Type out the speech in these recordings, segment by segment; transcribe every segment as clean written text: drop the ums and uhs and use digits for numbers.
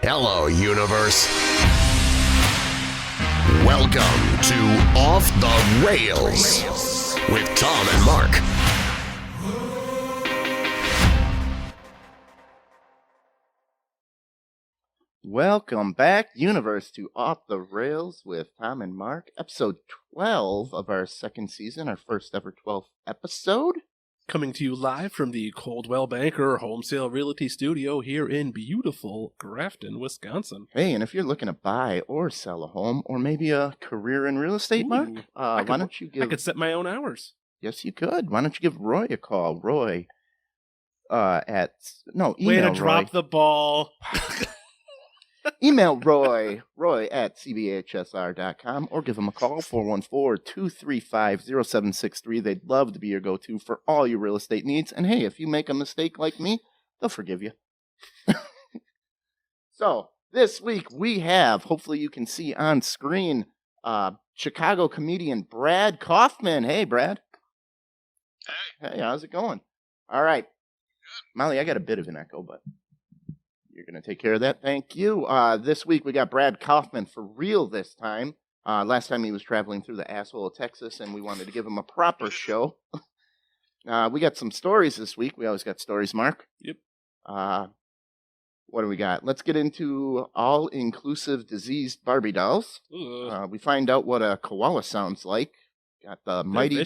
Hello, universe. Welcome to Off the Rails with Tom and Mark. Welcome back, universe, to Off the Rails with Tom and Mark, episode 12 of our second season, our first ever 12th episode. Coming to you live from the Coldwell Banker Home Sale Realty Studio here in beautiful Grafton, Wisconsin. Hey, and if you're looking to buy or sell a home, or maybe a career in real estate, Mark, why don't you give... I could set my own hours. Yes, you could. Why don't you give Roy a call? Roy, email Way to Roy. drop the ball. Email Roy at cbhsr.com, or give him a call, 414-235-0763. They'd love to be your go-to for all your real estate needs. And hey, if you make a mistake like me, they'll forgive you. So, this week we have, hopefully you can see on screen, Chicago comedian Brad Kofman. Hey, Brad. Hey, how's it going? All right. Molly, I got a bit of an echo, but... you're going to take care of that. Thank you. This week we got Brad Kofman for real this time. Last time he was traveling through the asshole of Texas, and we wanted to give him a proper show. We got some stories this week. We always got stories, Mark. Yep. What do we got? Let's get into all-inclusive diseased Barbie dolls. We find out what a koala sounds like. Got the Mighty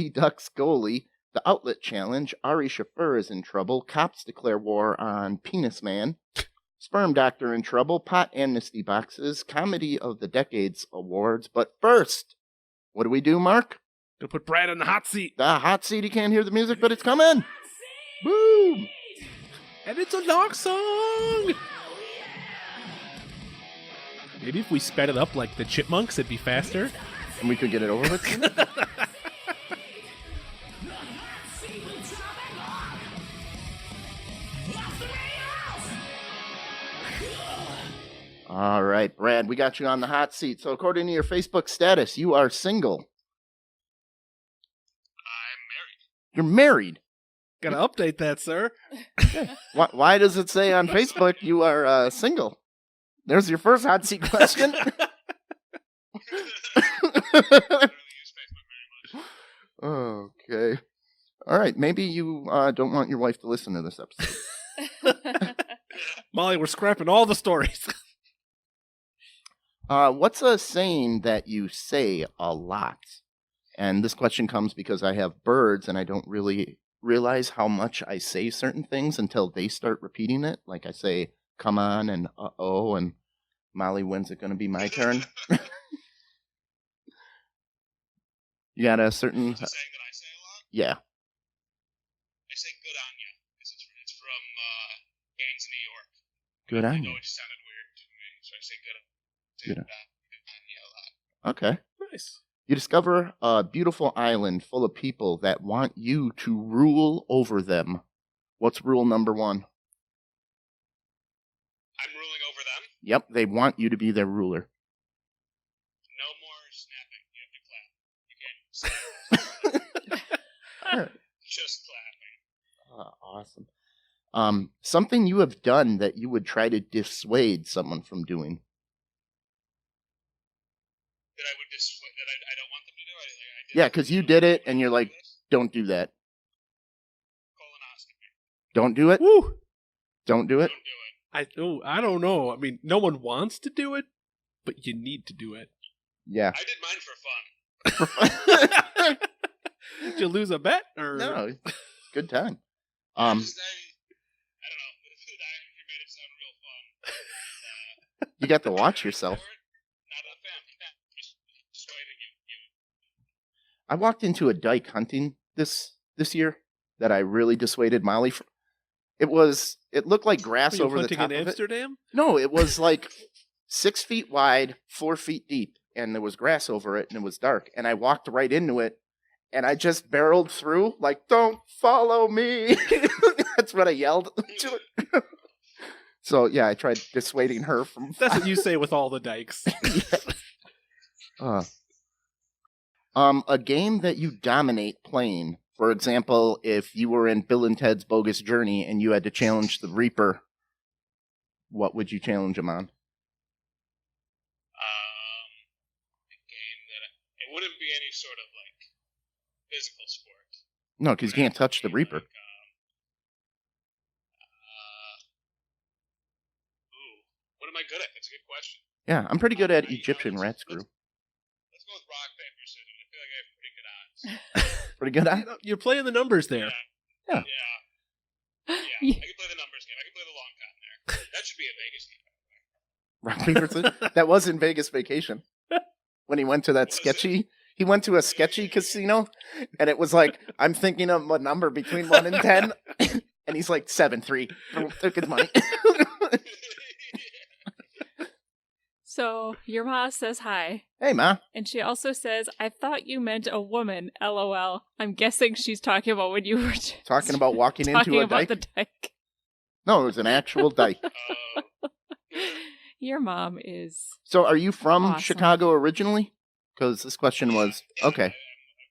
Ducks goalie. The Outlet Challenge, Ari Shafir is in trouble, cops declare war on Penis Man, Sperm Doctor in trouble, pot amnesty boxes, Comedy of the Decades awards. But first, what do we do, Mark? Gonna put Brad in the hot seat. The hot seat, you can't hear the music, but it's coming. Boom! And it's a log song. Maybe if we sped it up like the Chipmunks, it'd be faster. And we could get it over with. All right, Brad, we got you on the hot seat. So according to your Facebook status, you are single. I'm married. You're married? Gotta update that, sir. Why does it say on Facebook you are single? There's your first hot seat question. I don't really use Facebook very much. Okay. All right, maybe you don't want your wife to listen to this episode. Molly, we're scrapping all the stories. What's a saying that you say a lot? And this question comes because I have birds and I don't really realize how much I say certain things until they start repeating it. Like I say, come on, and uh-oh, and Molly, when's it going to be my turn? You got a certain... It's a saying that I say a lot? Yeah. I say good on ya, because it's from Gangs in New York. Good on No, ya. it just sounded weird to me, so I say good on Good on. ya a lot. Okay. Nice. You discover a beautiful island full of people that want you to rule over them. What's rule number one? I'm ruling over them. Yep, they want you to be their ruler. No more snapping. You have to clap. You can't just clapping. Awesome. Something you have done that you would try to dissuade someone from doing. That I would that I don't want them to do. I did Yeah, because you did it, and you're like, don't do that. Colonoscopy. Don't do it. Woo! Don't do it. Don't do it. I don't know. I mean, no one wants to do it, but you need to do it. Yeah. I did mine for fun. Did you lose a bet? Or... No, good time. I don't know. The food you made it sound real fun. You got to watch yourself. Not a fan. Just persuading you. I walked into a dike hunting this year that I really dissuaded Molly from. It looked like grass Were you over the hunting top in of it. Amsterdam? No, it was like 6 feet wide, 4 feet deep, and there was grass over it, and it was dark. And I walked right into it, and I just barreled through, like, don't follow me. That's what I yelled to it. So, yeah, I tried dissuading her from... That's what you say with all the dykes. A game that you dominate playing. For example, if you were in Bill and Ted's Bogus Journey and you had to challenge the Reaper, what would you challenge him on? A game that it wouldn't be any sort of like physical sport. No, because you can't touch the Reaper. What am I good at? That's a good question. Yeah, I'm pretty good at Egyptian rat screw. Let's go with rock, paper, scissors. I feel like I have pretty good odds. Pretty good at? You're playing the numbers there. Yeah. I can play the numbers game. I can play the long con there. That should be a Vegas game. Rock, paper, scissors? That was in Vegas Vacation. When he went to that sketchy... He went to a sketchy casino, and it was like, I'm thinking of a number between 1 and 10, and he's like, 7-3. Took his money. So, your ma says hi. Hey, Ma. And she also says, I thought you meant a woman, LOL. I'm guessing she's talking about when you were Talking about walking talking into a about dike? the dike. No, it was an actual dike. Your mom is... So are you from Awesome. Chicago originally? Because this question was, okay. I've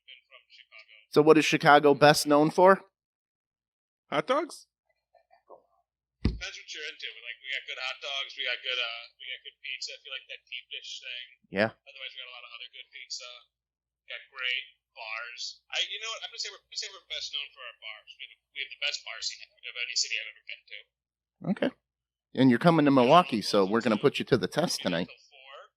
been from Chicago. So what is Chicago best known for? Hot dogs? Depends what you're into. Like we got good hot dogs, we got good pizza. If you like that deep dish thing. Yeah. Otherwise, we got a lot of other good pizza. Got great bars. You know what? I'm gonna say we're best known for our bars. We have the best bar scene of any city I've ever been to. Okay. And you're coming to Milwaukee, so we're going to put you to the test tonight. Till 4.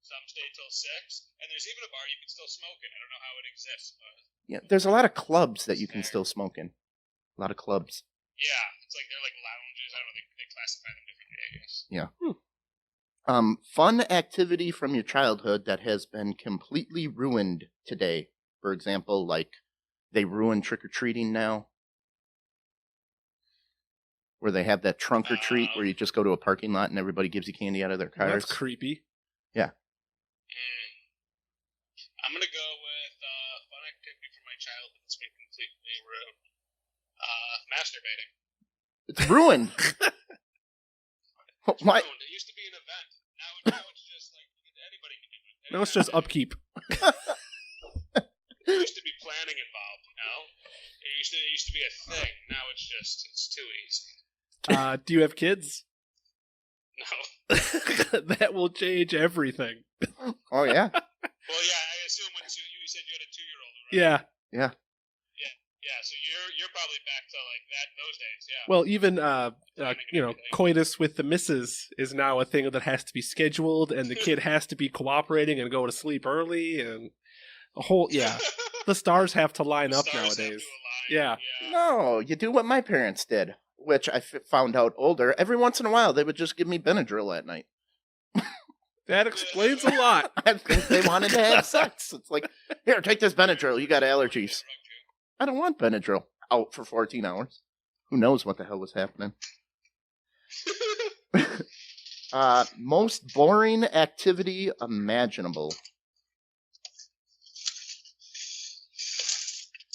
Some stay till 6. And there's even a bar you can still smoke in. I don't know how it exists, but Yeah, there's a lot of clubs that you can still smoke in. A lot of clubs. yeah, it's like they're like lounges. I don't know. They classify them differently, I guess. Yeah. Fun activity from your childhood that has been completely ruined today. For example, like they ruin trick-or-treating now. Where they have that trunk or treat where you just go to a parking lot and everybody gives you candy out of their cars. That's creepy. Yeah. I'm gonna go with fun activity from my childhood that's been completely ruined. Masturbating. It's ruined. Why? Ruined. It used to be an event. Now it's just like anybody can do it. Now it's just upkeep. There used to be planning involved. It used to be a thing. Now it's too easy. Do you have kids? No. That will change everything. Oh, yeah. Well, yeah. I assume when you said you had a 2-year-old, right? Yeah. Yeah. Yeah. So you're probably back to like that in those days. Yeah. Well, even coitus with the missus is now a thing that has to be scheduled, and the kid has to be cooperating and go to sleep early, and a whole the stars have to line up Stars have to nowadays. align. Yeah. No, you do what my parents did, which I found out older. Every once in a while, they would just give me Benadryl at night. That explains a lot. I think they wanted to have sex. It's like, here, take this Benadryl. You got allergies. I don't want Benadryl. Out for 14 hours. Who knows what the hell was happening? Most boring activity imaginable.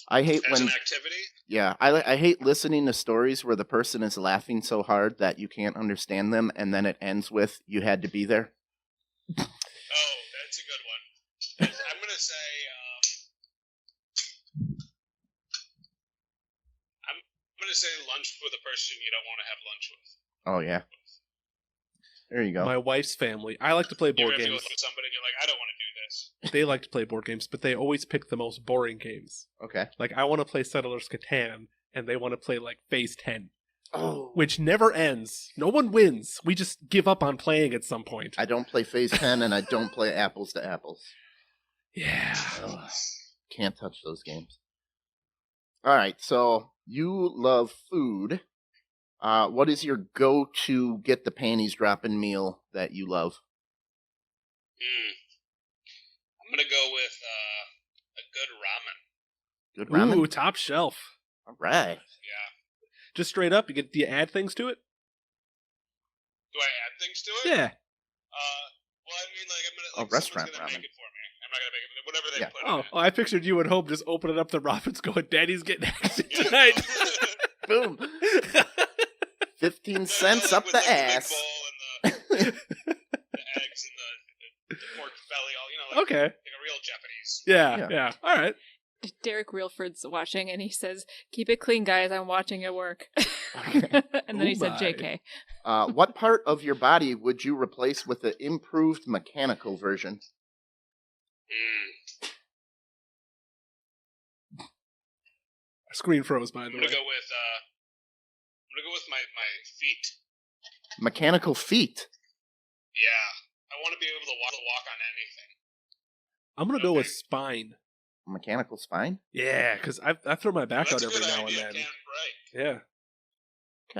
I hate As when... an activity? Yeah, I hate listening to stories where the person is laughing so hard that you can't understand them, and then it ends with, you had to be there. Oh, that's a good one. I'm going to say... I'm going to say lunch with a person you don't want to have lunch with. Oh, yeah. There you go. My wife's family. I like to play You board ever have to go games. with somebody and you're like, I don't want to do this. They like to play board games, but they always pick the most boring games. Okay. Like, I want to play Settlers Catan, and they want to play, like, Phase 10. Oh. Which never ends. No one wins. We just give up on playing at some point. I don't play Phase 10, and I don't play Apples to Apples. Yeah. Ugh. Can't touch those games. All right, so you love food. What is your go-to get the panties dropping meal that you love? I'm going to go with a good ramen. Good ramen? Ooh, top shelf. All right. Yeah. Just straight up, do you add things to it? Do I add things to it? Yeah. Well, I mean, like, I'm going to... Like, restaurant someone's ramen. gonna make it for me. I'm not going to make it. Whatever they Yeah. put in Oh, it. I pictured you at home just opening up the ramens going, Daddy's getting action Yeah. tonight. Boom. 15 cents up with, the like, ass. The big bowl and the eggs and the pork belly, all, like, Okay. like a real Japanese. Yeah. All right. Derek Realford's watching, and he says, "Keep it clean, guys. I'm watching at work." Okay. And then he said, my. "JK." What part of your body would you replace with the improved mechanical version? Screen froze, by the I'm way. gonna go with my feet. Mechanical feet. Yeah, I want to be able to walk on anything. I'm gonna go with spine. Mechanical spine? Yeah, because I throw my back That's out a every good now and idea, then. Ken. Right. Yeah.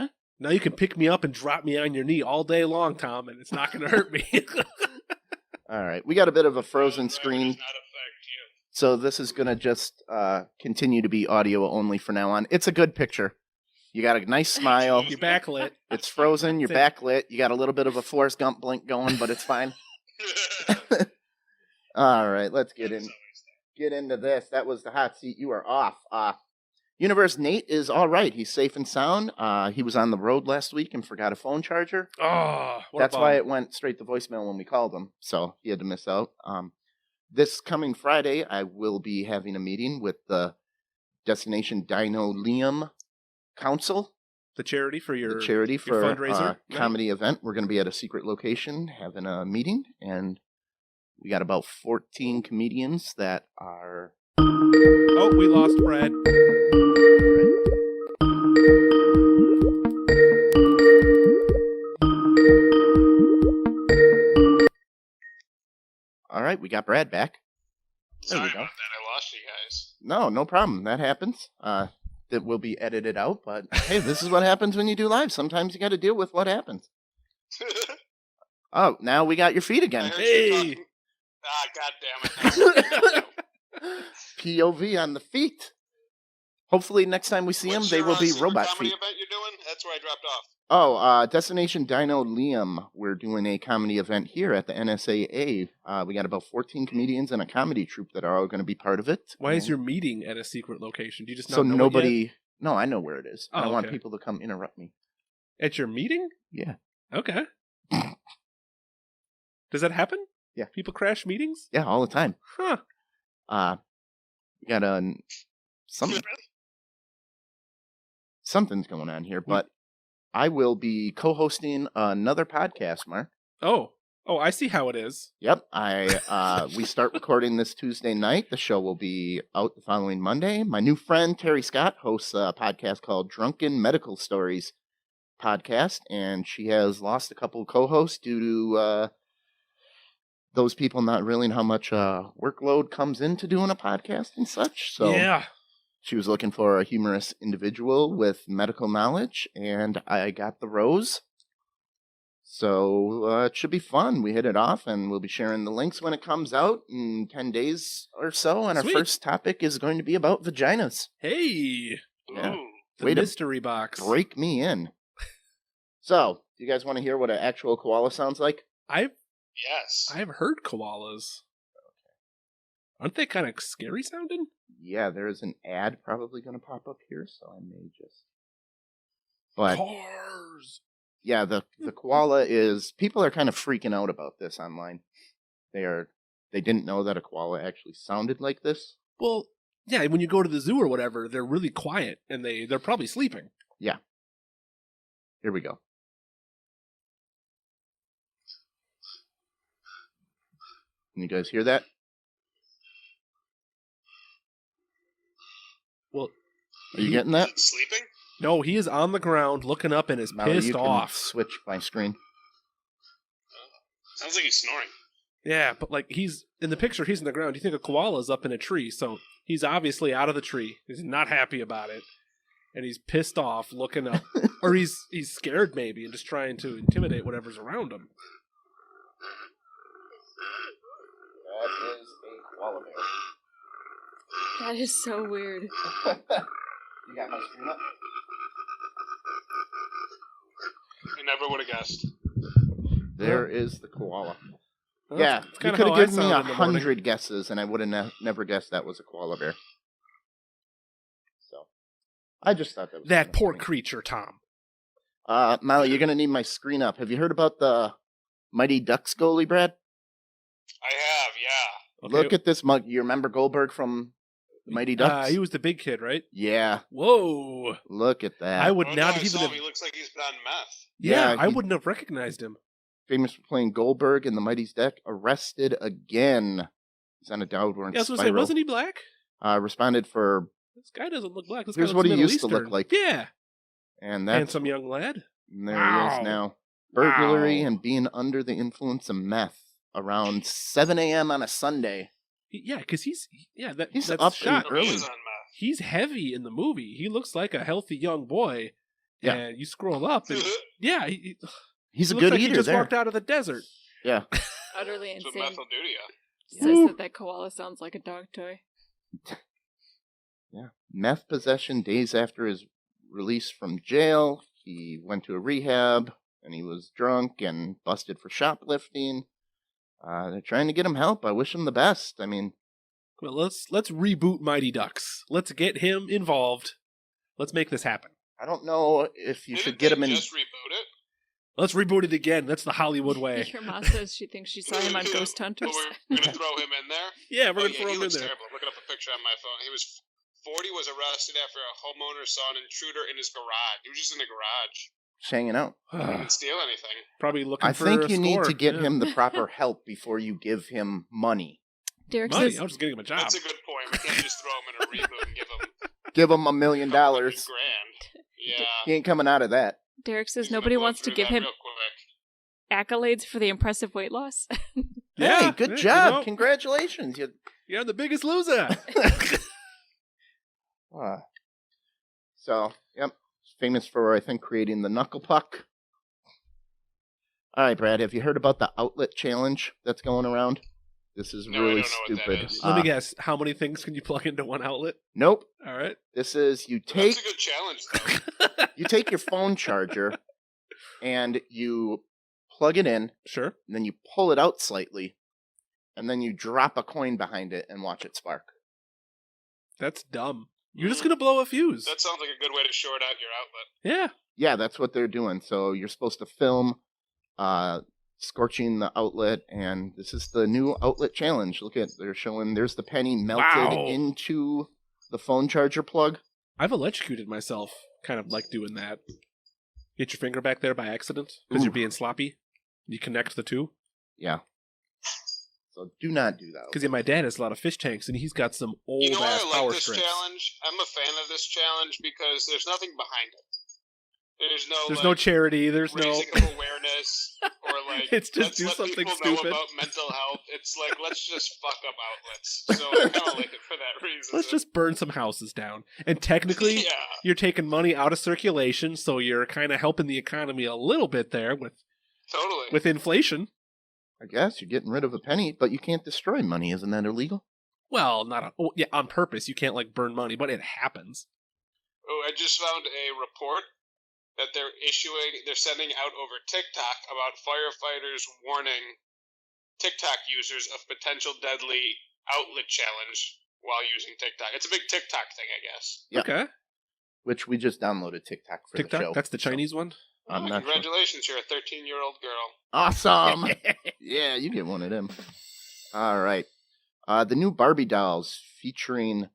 Okay. Now you can pick me up and drop me on your knee all day long, Tom, and it's not gonna hurt me. All right. We got a bit of a frozen Right, screen. does not affect you. So this is going to just continue to be audio only for now on. It's a good picture. You got a nice smile. You're backlit. It's frozen. You're backlit. You got a little bit of a Forrest Gump blink going, but it's fine. All right, let's get into this. That was the hot seat. You are off. Universe Nate is all right. He's safe and sound. He was on the road last week and forgot a phone charger. Oh, what That's a why bum. it went straight to voicemail when we called him. So he had to miss out. This coming Friday, I will be having a meeting with the Destination Dino Liam Council, The charity for your the charity for fundraiser a comedy event. We're going to be at a secret location having a meeting, and we got about 14 comedians that are... Oh, we lost Brad. All right, we got Brad back. There Sorry we go. about that. I lost you guys. No problem. That happens. That will be edited out, but hey, this is what happens when you do live. Sometimes you got to deal with what happens. Oh, now we got your feet I again. heard you Hey. talking- God damn it. POV on the feet. Hopefully next time we see them, What's they your, will be secret robot comedy feet. event you're doing? That's where I dropped off. Oh, Destination Dino Liam. We're doing a comedy event here at the NSAA. We got about 14 comedians and a comedy troupe that are all going to be part of it. Why is And your meeting at a secret location? Do you just not so know it nobody? yet? No, I know where it is. I Oh, don't want okay. people to come interrupt me. At your meeting? Yeah. Okay. Does that happen? Yeah. People crash meetings? Yeah, all the time. Huh. We got something's going on here, but I will be co-hosting another podcast, Mark. Oh, I see how it is. Yep, we start recording this Tuesday night. The show will be out the following Monday. My new friend Terry Scott hosts a podcast called Drunken Medical Stories podcast, and she has lost a couple of co-hosts due to those people not realizing how much workload comes into doing a podcast and such. So Yeah. she was looking for a humorous individual with medical knowledge, and I got the rose. So it should be fun. We hit it off, and we'll be sharing the links when it comes out in 10 days or so. And Sweet. our first topic is going to be about vaginas. Hey. Yeah. Ooh. The Way to mystery box. Break me in. So, do you guys want to hear what an actual koala sounds like? Yes. I've heard koalas. Aren't they kind of scary sounding? Yeah, there is an ad probably going to pop up here, so I may just... But... Cars. Yeah, the koala is... People are kind of freaking out about this online. They didn't know that a koala actually sounded like this. Well, yeah, when you go to the zoo or whatever, they're really quiet, and they're probably sleeping. Yeah. Here we go. Can you guys hear that? Well, Are you getting that? Is it sleeping? no, he is on the ground looking up and is Now you pissed can off. switch my screen. Sounds like he's snoring. Yeah, but like he's in the picture, he's in the ground. You think a koala's up in a tree, so he's obviously out of the tree. He's not happy about it, and he's pissed off, looking up, or he's scared maybe, and just trying to intimidate whatever's around him. That is a koala bear. That is so weird. You got my screen up? I never would have guessed. There is the koala. Well, Yeah, that's you kinda could have how I given me sound in the morning. 100 guesses, and I would have never guessed that was a koala bear. So, I just thought that was That kinda poor funny. creature, Tom. Molly, you're going to need my screen up. Have you heard about the Mighty Ducks goalie, Brad? I have, yeah. Okay. Look at this mug. You remember Goldberg from Mighty Ducks. He was the big kid, right? Yeah. Whoa. Look at that. I would Oh, not no, I even saw have... him. He looks like he's been on meth. Yeah, I he- wouldn't have recognized him. famous for playing Goldberg in the Mighty Ducks. Arrested again. He's on a downward Yeah, I was going to say, spiral. wasn't he black? Responded for, This guy doesn't look black. This Here's guy what looks he Middle used to look Eastern. like. Yeah. and that's Handsome young lad. and there he Wow. is now. Burglary Wow. and being under the influence of meth around 7 a.m. on a Sunday. Yeah, because he's He's that's up shot. early. He is on meth. He's heavy in the movie. He looks like a healthy young boy. Yeah. And you scroll up, and yeah, he He's a looks good like eater he just there. walked out of the desert. Yeah. Utterly That's what insane. meth will do to you. Says that koala sounds like a dog toy. Yeah. Meth possession days after his release from jail. He went to a rehab and he was drunk and busted for shoplifting. They're trying to get him help. I wish him the best. I mean, Well, let's reboot Mighty Ducks. Let's get him involved. Let's make this happen. I don't know if you Didn't should get they him in. just reboot it? Let's reboot it again. That's the Hollywood way. Your mom says she thinks she saw him on Ghost Hunters. But we're gonna throw him in there. Yeah, we're Oh, gonna throw he him in looks there. terrible. I'm looking up a picture on my phone. He was 40. Was arrested after a homeowner saw an intruder in his garage. He was just in the garage. Just hanging out. He didn't steal anything. Probably looking I for think a you need score. to get Yeah. him the proper help before you give him money. Derek money. says I'm just getting him a job. That's a good point. We can't just throw him in a reboot and give him Give him $1 million. $100,000. Yeah. He ain't coming out of that. Derek says He's gonna nobody blow wants to through give that him real quick. accolades for the impressive weight loss. Yeah, Hey, good you job. know, Congratulations. you're the biggest loser. So, yep. Famous for, I think, creating the knuckle puck. All right, Brad, have you heard about the outlet challenge that's going around? This is No, I really don't know what that stupid. is. Let me guess. How many things can you plug into one outlet? Nope. All right. This is you take That's a good challenge, though. you take your phone charger and you plug it in, Sure. and then you pull it out slightly, and then you drop a coin behind it and watch it spark. That's dumb. You're just gonna blow a fuse. That sounds like a good way to short out your outlet. Yeah. Yeah, that's what they're doing. So you're supposed to film scorching the outlet, and this is the new outlet challenge. Look at, they're showing, there's the penny melted Wow. into the phone charger plug. I've electrocuted myself, kind of like doing that. Get your finger back there by accident because you're Ooh. being sloppy. You connect the two. Yeah. So do not do that. Because yeah, my dad has a lot of fish tanks, and he's got some old You know why ass I power like this strips. challenge? I'm a fan of this challenge because there's nothing behind it. There's no charity. There's no. raising of awareness or like It's just let's do let something people stupid. know about mental health. It's like let's just fuck up outlets. So I kind of like it for that reason. Let's just burn some houses down. And technically, yeah. you're taking money out of circulation, so you're kind of helping the economy a little bit there Totally. with inflation. I guess you're getting rid of a penny, but you can't destroy money. Isn't that illegal? Well, not on purpose. You can't like burn money, but it happens. Oh, I just found a report that they're sending out over TikTok about firefighters warning TikTok users of potential deadly outlet challenge while using TikTok. It's a big TikTok thing, I guess. Yeah. Okay. Which we just downloaded TikTok for the TikTok. show. That's the Chinese one. I'm not sure. Congratulations, you're a 13-year-old girl. Awesome. Yeah, you get one of them. All right. The new Barbie dolls featuring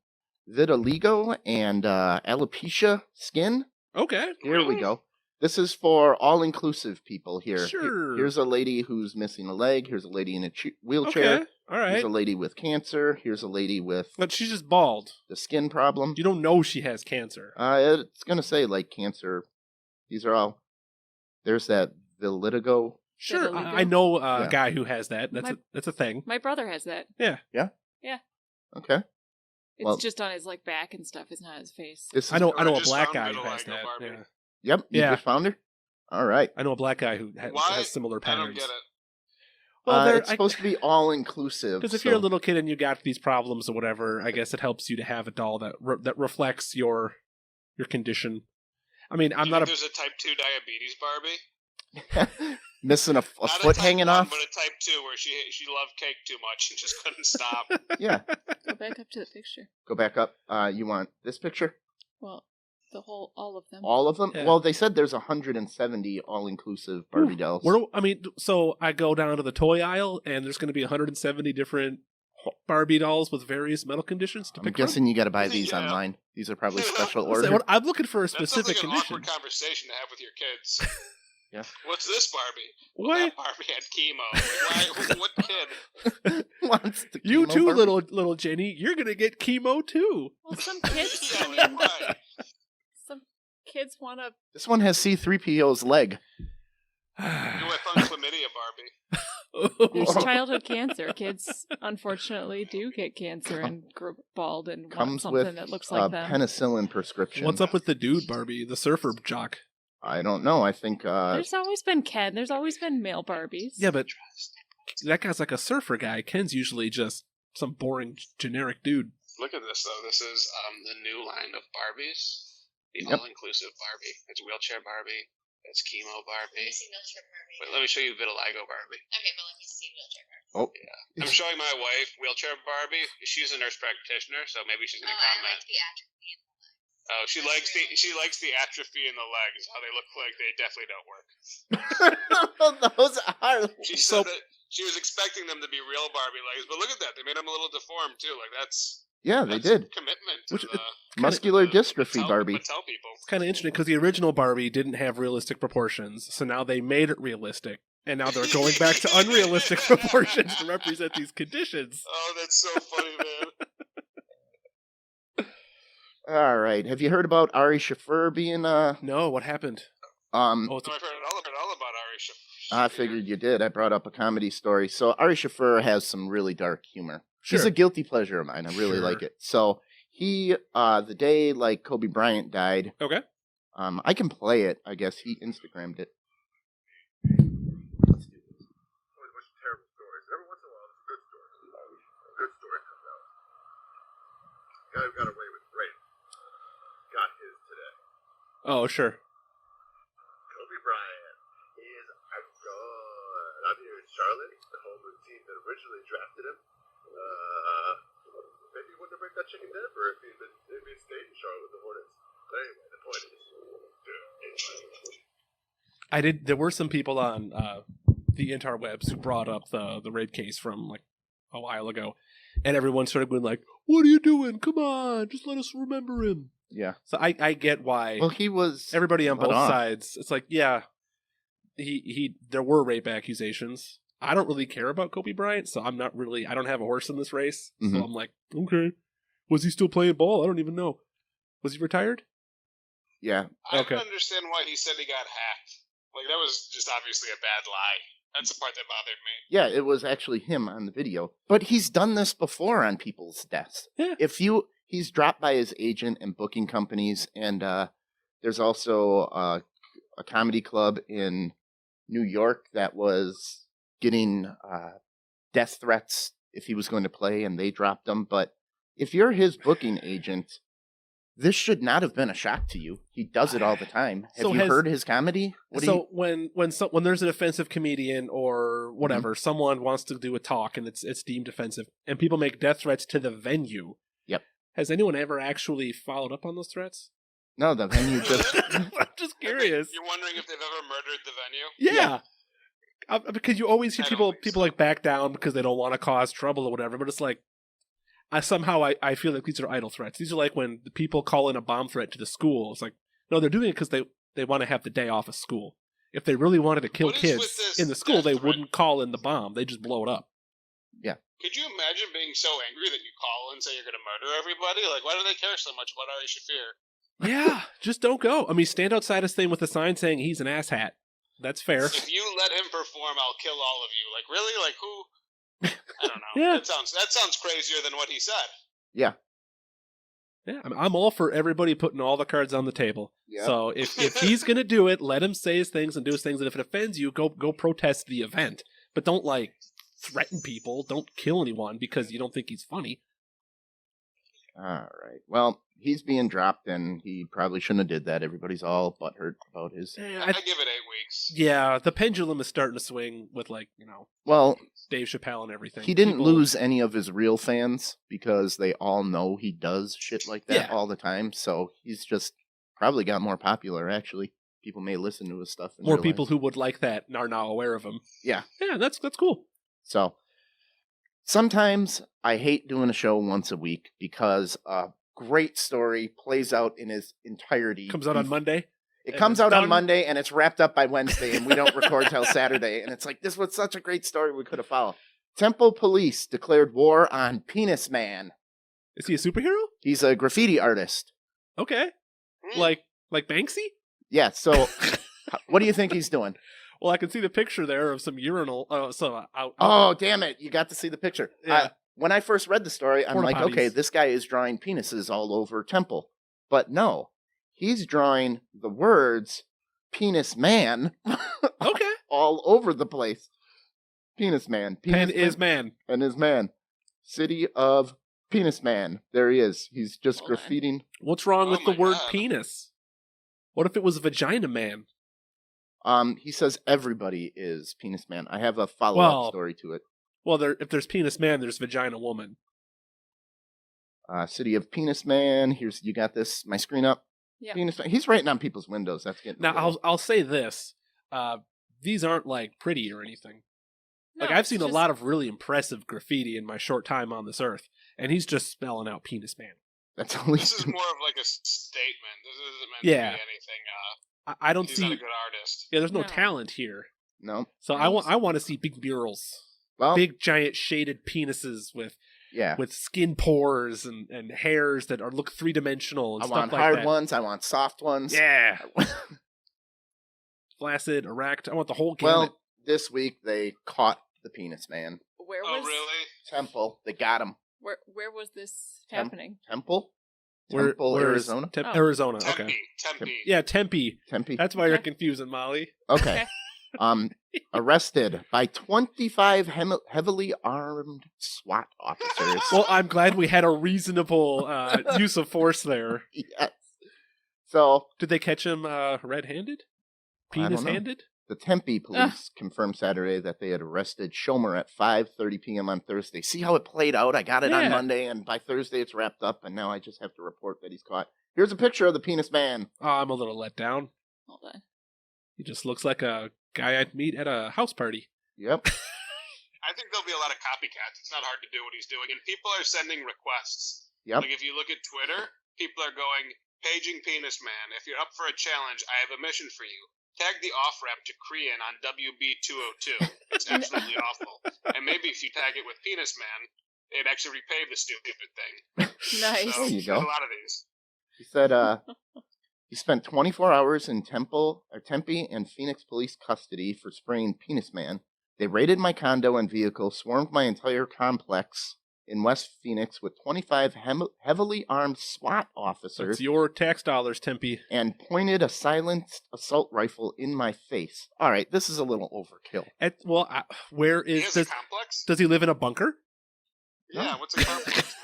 vitiligo and alopecia skin. Okay. Here we go. This is for all-inclusive people here. Sure. Here's a lady who's missing a leg. Here's a lady in a wheelchair. Okay. All Here's right. a lady with cancer. Here's a lady with But she's just bald. the skin problem. You don't know she has cancer. It's going to say, like, cancer. These are all... There's that vitiligo. Sure. Vitiligo? I know a Yeah. guy who has that. That's a thing. My brother has that. Okay. It's Well- just on his like back and stuff. It's not his face. This is, I know a just black found guy who vitiligo, has that. Barbie. Yeah. Yep. You Yeah. just found her? All right. I know a black guy who Why? has similar I patterns. don't get it. Well, It's supposed to be all-inclusive. because if so- you're a little kid and you got these problems or whatever, I guess it helps you to have a doll that that reflects your condition. I mean, I'm You not think a there's a type 2 diabetes Barbie? missing a Not foot a type hanging 1, off. but a type 2 where she loved cake too much and just couldn't stop. Yeah. Go back up to the picture. Go back up. You want this picture? Well, all of them. All of them? Yeah. Well, they said there's 170 all-inclusive Barbie dolls. so I go down to the toy aisle and there's going to be 170 different Barbie dolls with various medical conditions to I'm pick from? guessing you got to buy these Yeah. online. These are probably special I was like, order. I'm looking for a That sounds specific like an condition. awkward conversation to have with your kids. Yeah. What's this Barbie? Well, Why? that Barbie had chemo. Like, why? What kid? Wants the You chemo too, Barbie? little Jenny. You're gonna get chemo too. Well, some kids, Yeah, I mean, right. some kids want to. This one has C-3PO's leg. You went on chlamydia, Barbie. There's childhood cancer. Kids, unfortunately, do get cancer and grow bald and want Comes something with that looks a like them. penicillin prescription. What's up with the dude Barbie, the surfer jock? I don't know. I think There's always been Ken. There's always been male Barbies. Yeah, but that guy's like a surfer guy. Ken's usually just some boring generic dude. Look at this, though. This is the new line of Barbies. The Yep. all-inclusive Barbie. It's wheelchair Barbie. It's chemo Let Barbie. me see wheelchair Barbie. Wait, let me show you vitiligo Barbie. Okay, but let me see wheelchair Barbie. Oh, I'm showing my wife wheelchair Barbie. She's a nurse practitioner, so maybe she's Oh, gonna I comment. like the atrophy in the legs. Oh, she likes the atrophy in the legs. How they look like they definitely don't work. those are. She So- said that she was expecting them to be real Barbie legs, but look at that. They made them a little deformed too. Like that's Yeah, they did. commitment to Which- the Muscular dystrophy Mattel- Barbie. Mattel people. It's kind of interesting because the original Barbie didn't have realistic proportions, so now they made it realistic, and now they're going back to unrealistic proportions to represent these conditions. Oh, that's so funny, man. All right. Have you heard about Ari Shafir being No, what happened? Oh, it's No, I've heard all about Ari Shafir. I figured you did. I brought up a comedy story. So Ari Shafir has some really dark humor. Sure. He's a guilty pleasure of mine. I really Sure. like it. So he, the day like Kobe Bryant died, okay. I can play it. I guess he Instagrammed it. Always a bunch of terrible stories. Every once in a while, there's a good story. A good story comes out. Guy who got away with rape got his today. Oh, sure. Kobe Bryant is gone. I'm here in Charlotte, the home of the team that originally drafted him. Maybe he wouldn't have break that chicken Denver if he'd stayed in Charlotte with the Hornets. But anyway, the point is, There were some people on the interwebs who brought up the rape case from like a while ago, and everyone started going like, "What are you doing? Come on, just let us remember him." Yeah. So I get why Well, he was everybody on let both off. sides. It's like, yeah, he there were rape accusations. I don't really care about Kobe Bryant, so I don't have a horse in this race. So Mhm. I'm like, okay, was he still playing ball? I don't even know. Was he retired? Yeah. I Okay. don't understand why he said he got hacked. Like that was just obviously a bad lie. That's the part that bothered me. Yeah, it was actually him on the video. But he's done this before on people's deaths. Yeah. He's dropped by his agent and booking companies, and there's also a comedy club in New York that was getting death threats if he was going to play, and they dropped him. But if you're his booking agent, this should not have been a shock to you. He does it all the time. Have So you has- heard his comedy? So when there's an offensive comedian or whatever, someone wants to do a talk and it's deemed offensive, and people make death threats to the venue. Yep. Has anyone ever actually followed up on those threats? No, the venue just I'm just curious. You're wondering if they've ever murdered the venue? Yeah. Because you always hear I don't think people so. like back down because they don't want to cause trouble or whatever, but it's like I feel like these are idle threats. These are like when the people call in a bomb threat to the school. It's like, no, they're doing it because they want to have the day off of school. If they really wanted to kill What is with kids this in the school, death they threat? wouldn't call in the bomb. They just blow it up. Could you imagine being so angry that you call and say you're going to murder everybody? Like, why do they care so much about Ari Shafir? Yeah, just don't go. I mean, stand outside his thing with a sign saying he's an asshat. That's fair. If you let him perform, I'll kill all of you. Like, really? Like, who? I don't know. Yeah. That sounds crazier than what he said. yeah. Yeah, I'm all for everybody putting all the cards on the table. Yeah. So if he's gonna do it, let him say his things and do his things. And if it offends you, go protest the event. But don't like threaten people. Don't kill anyone because you don't think he's funny. All right. Well, he's being dropped, and he probably shouldn't have did that. Everybody's all butthurt about his. Yeah, I give it 8 weeks. yeah, the pendulum is starting to swing with Well, Dave Chappelle and everything. he didn't People- lose any of his real fans because they all know he does shit like that Yeah. all the time. So he's just probably got more popular. Actually, people may listen to his stuff. And more realize- people who would like that are now aware of him. Yeah. Yeah, that's cool. So Sometimes I hate doing a show once a week because a great story plays out in its entirety. Comes out on Monday. It and comes it's out on done. Monday and it's wrapped up by Wednesday, and we don't record till Saturday. And it's like, this was such a great story we could have followed. Temple police declared war on Penis Man. Is he a superhero? He's a graffiti artist. Okay. Like Banksy? Yeah, so what do you think he's doing? Well, I can see the picture there of some urinal. Out. Oh, damn it. You got to see the picture. Yeah. When I first read the story, I'm Porta like, okay, potties. this guy is drawing penises all over Temple. But no, he's drawing the words Penis Man Okay. all over the place. Penis Man. Pen is man. And his man. City of Penis Man. There he is. He's just Hold on. graffitiing. What's wrong with the my word God. penis? What if it was vagina man? He says everybody is Penis Man. I have a follow-up Well- story to it. Well, if there's penis man, there's vagina woman. City of Penis Man. Here's, you got this, my screen up. Yeah. Penis Man. He's writing on people's windows. That's getting Now, a little- I'll say this: these aren't like pretty or anything. Like No, I've it's seen a just- lot of really impressive graffiti in my short time on this earth, and he's just spelling out penis man. That's only This is more of like a statement. This isn't meant Yeah. to be anything. I don't He's see. not a good artist. Yeah, there's no No. talent here. no. So I want to see big murals, Well, big giant shaded penises with yeah. skin pores and hairs that look 3-dimensional and I stuff want like hard that. ones. I want soft ones. Yeah, flaccid, erect. I want the whole gamut. Well, this week they caught the Penis Man. Where Oh, was really? Temple. They got him. where was this Temp- happening? Temple? Where- Temple, where is- Arizona? Oh. Arizona. Tempe. Okay. Tempe. Yeah, Tempe. Tempe. That's why you're Okay. confusing, Molly. Okay. Arrested by 25 heavily armed SWAT officers. Well, I'm glad we had a reasonable use of force there. Yes. So, Did they catch him red-handed? I don't know. Penis-handed? the Tempe police confirmed Saturday that they had arrested Schomer at 5:30 p.m. on Thursday. See how it played out? I got it on Yeah. Monday, and by Thursday it's wrapped up, and now I just have to report that he's caught. Here's a picture of the Penis Man. Oh, I'm a little let down. Hold on. He just looks like a guy I'd meet at a house party. Yep. I think there'll be a lot of copycats. It's not hard to do what he's doing, and people are sending requests. Yep. Like if you look at Twitter, people are going, "Paging Penis Man. If you're up for a challenge, I have a mission for you. Tag the off-ramp to Korean on WB202. It's absolutely awful. And maybe if you tag it with Penis Man, it'd actually repay the stupid thing." Nice. So, There you go. there's a lot of these. He said he spent 24 hours in Tempe and Phoenix police custody for spraying Penis Man. They raided my condo and vehicle, swarmed my entire complex in West Phoenix with 25 heavily armed SWAT officers That's your tax dollars, Tempe. and pointed a silenced assault rifle in my face. All right, this is a little overkill. Where He is has a does, complex? does he live in a bunker? Yeah, what's a complex?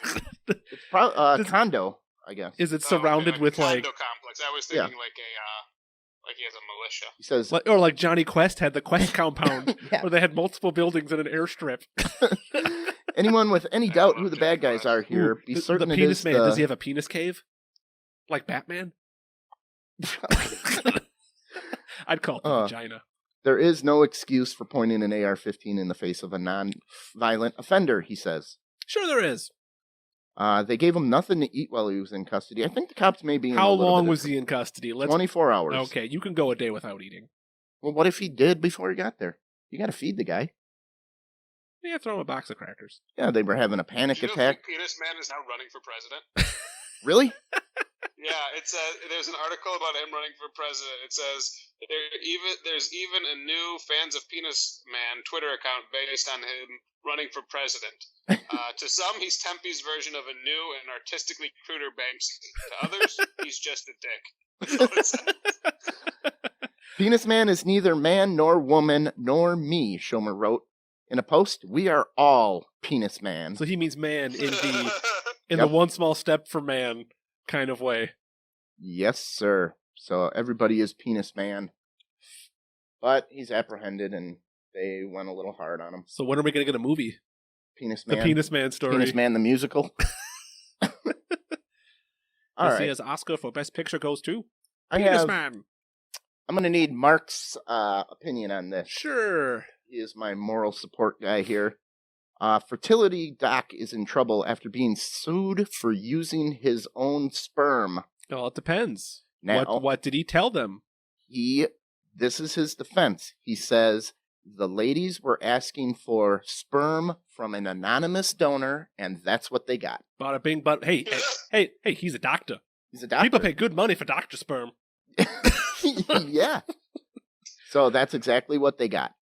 It's probably Does- condo, I guess. Is it Oh, okay, surrounded like a with condo like complex. I was Yeah. thinking like he has a militia. He says, or like Johnny Quest had the Quest compound yeah. where they had multiple buildings in an airstrip? Anyone with any I doubt love who the Johnny bad guys Quest. are here, Ooh, be the certain it penis is man. the... Does he have a penis cave? Like Batman? I'd call it the vagina. There is no excuse for pointing an AR-15 in the face of a non-violent offender, he says. Sure, there is. They gave him nothing to eat while he was in custody. I think the cops may be in How a little long bit was of he in custody? 24 hours. Okay, you can go a day without eating. Well, what if he did before he got there? You got to feed the guy. Yeah, throw him a box of crackers. Yeah, they were having a panic Did you know attack. Penis Man is now running for president? Really? Yeah, it says there's an article about him running for president. It says there's even a new fans of Penis Man Twitter account based on him running for president. To some, he's Tempe's version of a new and artistically cruder Banksy. To others, he's just a dick. That's all it says. Penis Man is neither man nor woman nor me, Schomer wrote. In a post, we are all Penis Man. So he means man in the Yep. the one small step for man kind of way. Yes, sir. So everybody is Penis Man. But he's apprehended and they went a little hard on him. So when are we going to get a movie? Penis The Man. Penis Man story. Penis Man the musical. All This right. year's Oscar for Best Picture goes to I Penis have, Man. I'm going to need Mark's opinion on this. Sure. He is my moral support guy here. Fertility doc is in trouble after being sued for using his own sperm. Well, it depends. Now, What did he tell them? This is his defense. He says the ladies were asking for sperm from an anonymous donor, and that's what they got. Bada bing, but hey, he's a doctor. He's a doctor. People pay good money for doctor sperm. Yeah. So that's exactly what they got.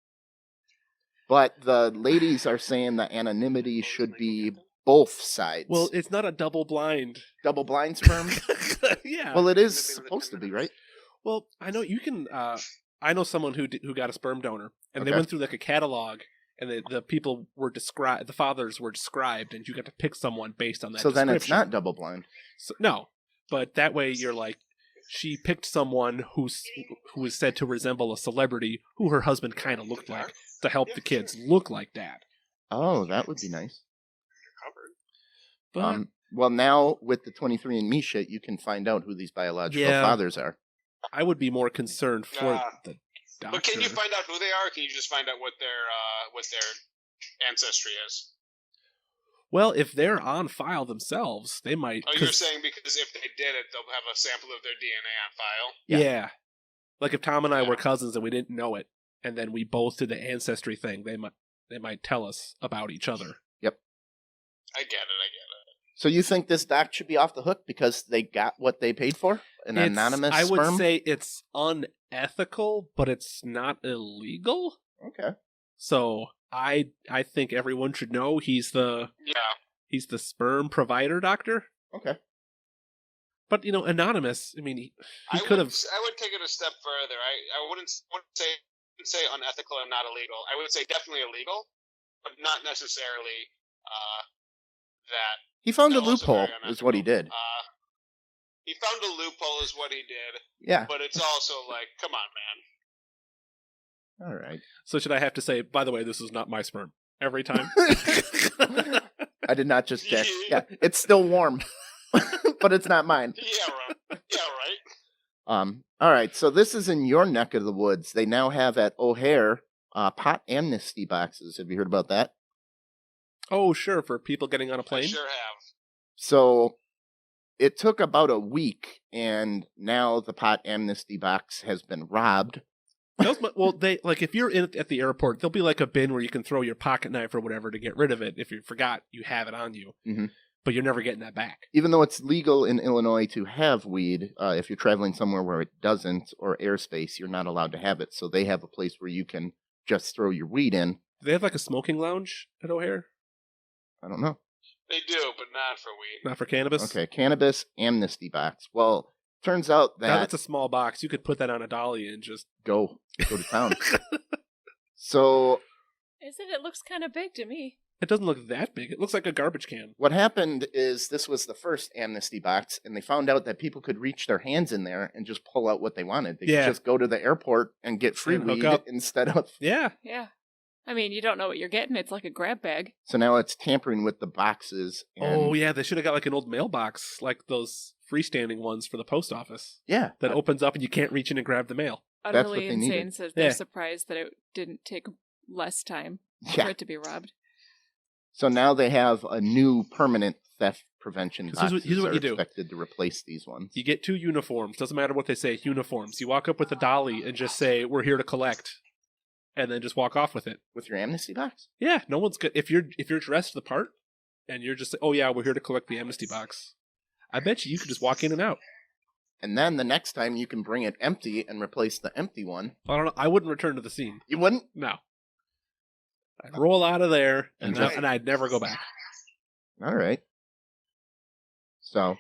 But the ladies are saying the anonymity should be both sides. Well, it's not a double blind. Double blind sperm? Yeah. Well, it is supposed to be, right? Well, I know you can. I know someone who got a sperm donor, and they Okay. went through like a catalog, and the people were described. The fathers were described, and you got to pick someone based on that. So then it's description. not double blind. So, no, but that way you're like, she picked someone who is said to resemble a celebrity who her husband kind of looked like to help the kids look like that. Oh, that would be nice. But Well, now with the 23andMe shit, you can find out who these biological Yeah. fathers are. I would be more concerned for the doctor. But can you find out who they are? Or can you just find out what their ancestry is? Well, if they're on file themselves, they might. Oh, you're saying because if they did it, they'll have a sample of their DNA on file? Yeah. Like if Tom and I were cousins and we didn't know it, and then we both did the ancestry thing, they might tell us about each other. Yep. I get it. So you think this doc should be off the hook because they got what they paid for? An anonymous I would sperm? say it's unethical, but it's not illegal. Okay. So I think everyone should know he's the sperm provider doctor. Okay. But anonymous. I mean, he could have. I would take it a step further. I wouldn't say unethical and not illegal. I would say definitely illegal, but not necessarily that. He found a also loophole, very is what he did. He found a loophole, is what he did. Yeah. But it's also like, come on, man. All right. So should I have to say, by the way, this is not my sperm every time? I did not just check. Yeah, it's still warm, but it's not mine. Yeah, right. All right. So this is in your neck of the woods. They now have at O'Hare pot amnesty boxes. Have you heard about that? Oh, sure, for people getting on a I plane. sure have. So it took about a week, and now the pot amnesty box has been robbed. Well, they if you're at the airport, there'll be like a bin where you can throw your pocket knife or whatever to get rid of it. If you forgot, you have it on you, but you're never getting that back. Even though it's legal in Illinois to have weed, if you're traveling somewhere where it doesn't, or airspace, you're not allowed to have it. So they have a place where you can just throw your weed in. Do they have like a smoking lounge at O'Hare? I don't know. They do, but not for weed. Not for cannabis? Okay, cannabis amnesty box. Well, turns out Now that that's a small box. You could put that on a dolly and just go to town. So Isn't it? Looks kind of big to me. it doesn't look that big. It looks like a garbage can. what happened is this was the first amnesty box, and they found out that people could reach their hands in there and just pull out what they wanted. They Yeah. could just go to the airport and get free And hook weed up. instead of... Yeah. Yeah. I mean, you don't know what you're getting. It's like a grab bag. So now it's tampering with the boxes. And Oh yeah, they should have got like an old mailbox, like those freestanding ones for the post office yeah. that opens up and you can't reach in and grab the mail. That's what Utterly they Insane needed. says they're Yeah. surprised that it didn't take less time for Yeah. it to be robbed. So now they have a new permanent theft prevention 'Cause boxes here's what are you do. expected to replace these ones. You get 2 uniforms. Doesn't matter what they say. Uniforms. You walk up with a dolly and just say, "We're here to collect," and then just walk off with it. With your amnesty box? Yeah, no one's good. If you're dressed the part and you're just, "Oh yeah, we're here to collect the amnesty box," I bet you could just walk in and out. And then the next time you can bring it empty and replace the empty one. I don't know. I wouldn't return to the scene. You wouldn't? No. I'd roll out of there and, And just- and I'd never go back. All right. So, all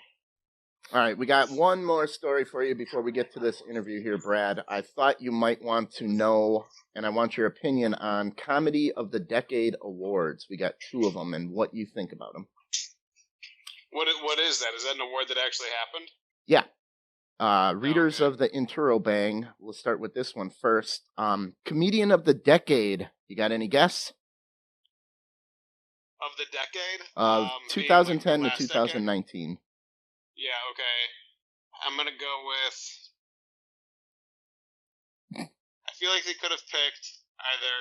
right, we got one more story for you before we get to this interview here, Brad. I thought you might want to know, and I want your opinion on Comedy of the Decade Awards. We got 2 of them, and what you think about them. What is that? Is that an award that actually happened? Yeah. Readers okay. of the Interrobang. We'll start with this one first. Comedian of the Decade. You got any guess? Of the decade? Of Being, 2010 like, to the last decade? 2019. Yeah, okay. I'm gonna go with... I feel like they could have picked either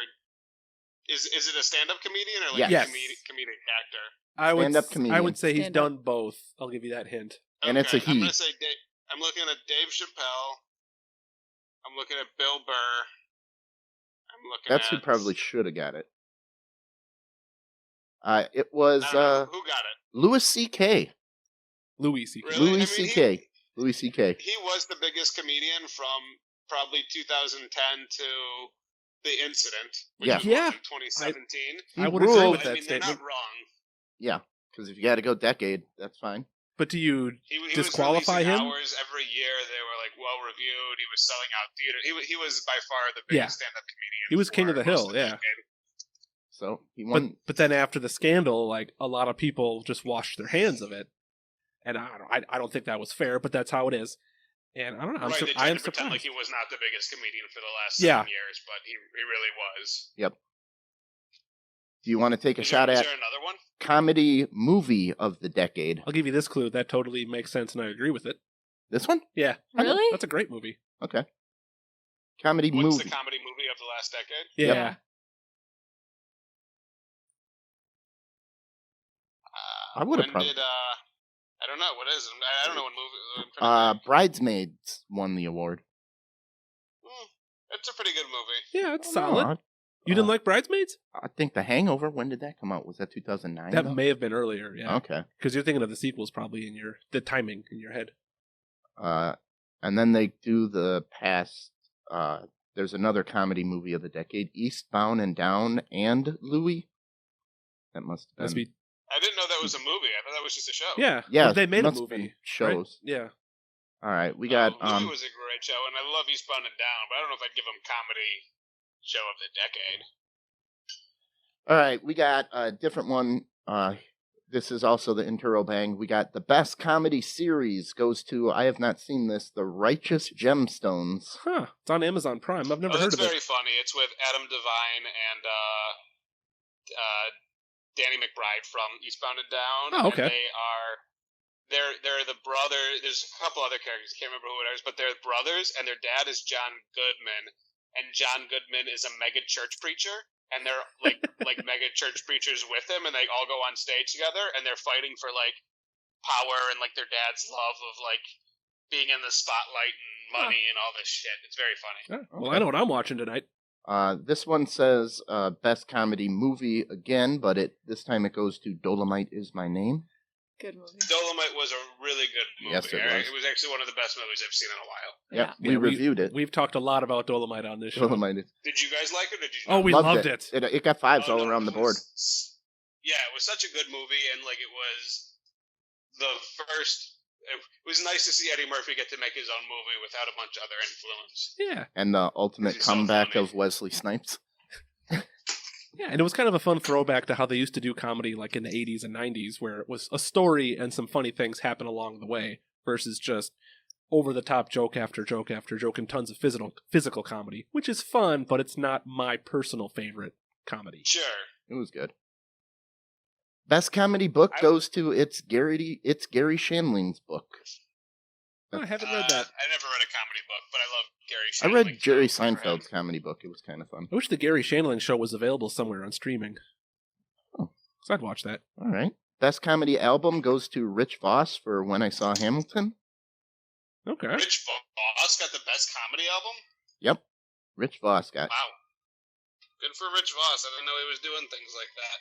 Is it a stand-up comedian or Yes. like Yes. a comedic actor? I Stand-up comedian. would say he's Stand-up. done both. I'll give you that hint. And it's a I'm he. gonna say I'm looking at Dave Chappelle. I'm looking at Bill Burr. I'm looking That's at who probably should have got it. It was I don't know, who got it? Louis C.K. Louis C.K. Really? I Louis mean, C.K. Louis C.K. He was the biggest comedian from probably 2010 to the incident, which Yeah. was Yeah. in 2017. I would ruled. agree with I that mean, they're statement. not wrong. Yeah, because if you got to go decade, that's fine. But do you He disqualify was releasing him? hours every year. They were like well reviewed. He was selling out theater. He was by far the Yeah. biggest stand-up comedian. He was king of the for most hill, yeah. decade. So he won. But then after the scandal, like a lot of people just washed their hands of it, and I don't think that was fair. But that's how it is, and I don't know. Right, they I tried am to pretend like surprised. he was not the biggest comedian for the last Yeah. 7 years, but he really was. Do you want to take a shot Is at there another one? comedy movie of the decade? I'll give you this clue. That totally makes sense, and I agree with it. This one? Yeah, Really? that's a great movie. Okay. Comedy What's movie. the comedy movie of the last decade? Yeah. Yeah. I would've When probably- did I don't know what is it. I don't know what movie. Bridesmaids won the award. It's a pretty good movie. Yeah, it's Oh, solid. no, You didn't like Bridesmaids? I think The Hangover. When did that come out? Was that 2009? That though? may have been earlier. Yeah, Okay. because you're thinking of the sequels probably in the timing in your head. And then they do the past. There's another comedy movie of the decade, Eastbound and Down, and Louis. That must have Must been. be I didn't know that was a movie. I thought that was just a show. yeah. Yeah, well, they made a must have been movie. shows. Right? Yeah. All right, we got. Louis was a great show, and I love Eastbound and Down, but I don't know if I'd give him comedy show of the decade. All right, we got a different one. This is also the Intero Bang. We got the best comedy series goes to, I have not seen this, The Righteous Gemstones. Huh. It's on Amazon Prime. I've never heard It's of it. very funny. It's with Adam Devine and Danny McBride from Eastbound and Down. Oh, okay. And they're the brother. There's a couple other characters. I can't remember who it is, but they're brothers, and their dad is John Goodman, and John Goodman is a mega church preacher, and they're like mega church preachers with him, and they all go on stage together, and they're fighting for like power and like their dad's love of like being in the spotlight and money and all this shit. It's very funny. Yeah. Well, I know what I'm watching tonight. This one says best comedy movie again, but this time it goes to Dolomite Is My Name. Good movie. Dolomite was a really good movie. Yes, it was. It was actually one of the best movies I've seen in a while. Yeah, Yeah. we reviewed it. We've talked a lot about Dolomite on this show. Dolomite. Did you guys like it, or did you? Oh, not? we loved it. It got fives all no, around the board. Yeah, it was such a good movie, and like it was the first. It was nice to see Eddie Murphy get to make his own movie without a bunch of other influence. Yeah. And the ultimate He's so comeback funny. of Wesley Snipes. Yeah, and it was kind of a fun throwback to how they used to do comedy like in the 80s and 90s, where it was a story and some funny things happen along the way, versus just over-the-top joke after joke after joke and tons of physical comedy, which is fun, but it's not my personal favorite comedy. Sure. It was good. Best comedy book I- goes to it's Gary Shandling's book. Oh, I haven't read that. I never read a comedy book, but I love Gary. I Shandling. read Jerry Good for him. Seinfeld's comedy book. It was kind of fun. I wish the Gary Shandling show was available somewhere on streaming. Oh. So I'd watch that. All right. Best comedy album goes to Rich Voss for When I Saw Hamilton. Okay. Rich Voss got the best comedy album. Yep. Rich Voss got. Wow. Good for Rich Voss. I didn't know he was doing things like that.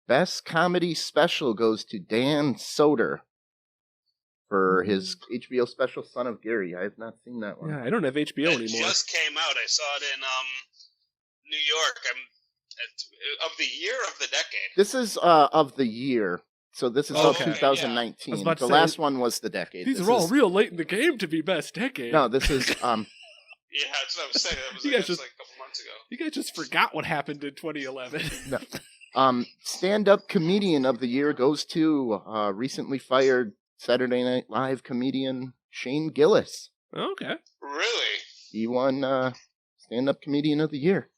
Best comedy special goes to Dan Soder for his HBO special Son of Gary. I have not seen that one. Yeah, I don't have HBO It anymore. just came out. I saw it in New York. Of the year of the decade. This is of the year. So this is Okay. all 2019. I was about to The say, last one was the decade. These This are all is- real late in the game to be best decade. No, this is Yeah, that's what I was saying. That was You like, guys just- like a couple months ago. You guys just forgot what happened in 2011. no. Stand-up comedian of the year goes to recently fired Saturday Night Live comedian Shane Gillis. Okay. Really? He won stand-up comedian of the year.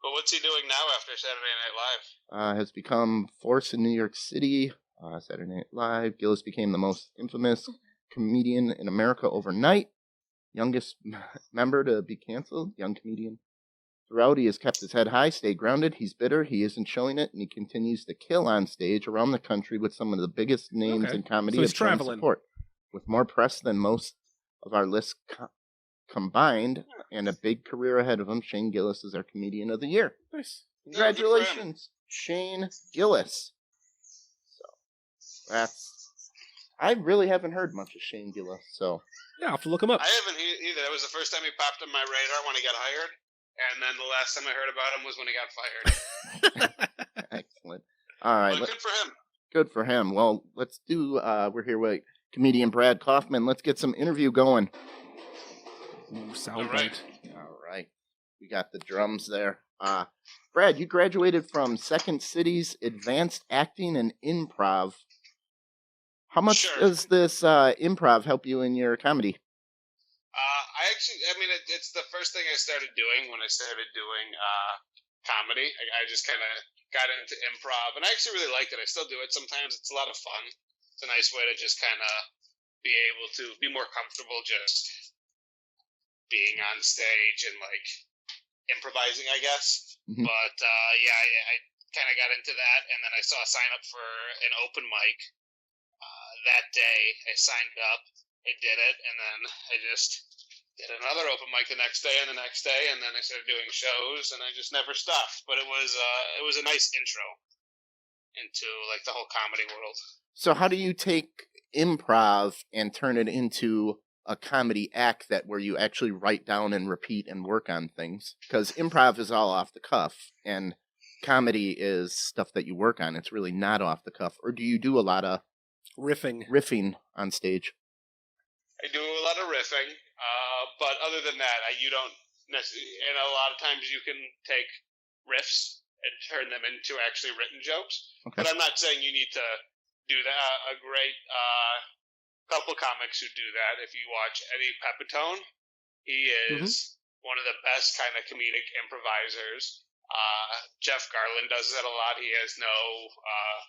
But what's he doing now after Saturday Night Live? Has become force in New York City. Saturday Night Live. Gillis became the most infamous comedian in America overnight. Youngest member to be canceled. Young comedian. Throughout, he has kept his head high, stayed grounded. He's bitter. He isn't showing it, and he continues to kill on stage around the country with some of the biggest names Okay. in comedy So he's have shown traveling. support. With more press than most of our list combined and a big career ahead of him, Shane Gillis is our Comedian of the Year. Nice. Congratulations, Shane Gillis. So I really haven't heard much of Shane Gillis, so Yeah, I'll have to look him up. I haven't either. That was the first time he popped on my radar when he got hired, and then the last time I heard about him was when he got fired. excellent. All right, But good for him. good for him. Well, let's do. We're here with comedian Brad Kofman. Let's get some interview going. Ooh, sound All right. bite. All right, we got the drums there. Brad, you graduated from Second City's Advanced Acting and Improv. How much Sure. does this improv help you in your comedy? It's the first thing I started doing when I started doing comedy. I just kind of got into improv, and I actually really liked it. I still do it sometimes. It's a lot of fun. It's a nice way to just kind of be able to be more comfortable just being on stage and like improvising, I guess. Mhm. But I kind of got into that, and then I saw a sign up for an open mic. That day, I signed up, I did it, and then I just did another open mic the next day and the next day, and then I started doing shows, and I just never stopped. But it was a nice intro into like the whole comedy world. So how do you take improv and turn it into a comedy act that where you actually write down and repeat and work on things? Because improv is all off the cuff, and comedy is stuff that you work on. It's really not off the cuff. Or do you do a lot of riffing on stage? I do a lot of riffing, but other than that, you don't necessarily. And a lot of times, you can take riffs and turn them into actually written jokes. Okay. But I'm not saying you need to do that. A great couple comics who do that. If you watch Eddie Pepitone, he is one of the best kind of comedic improvisers. Jeff Garland does that a lot. He has no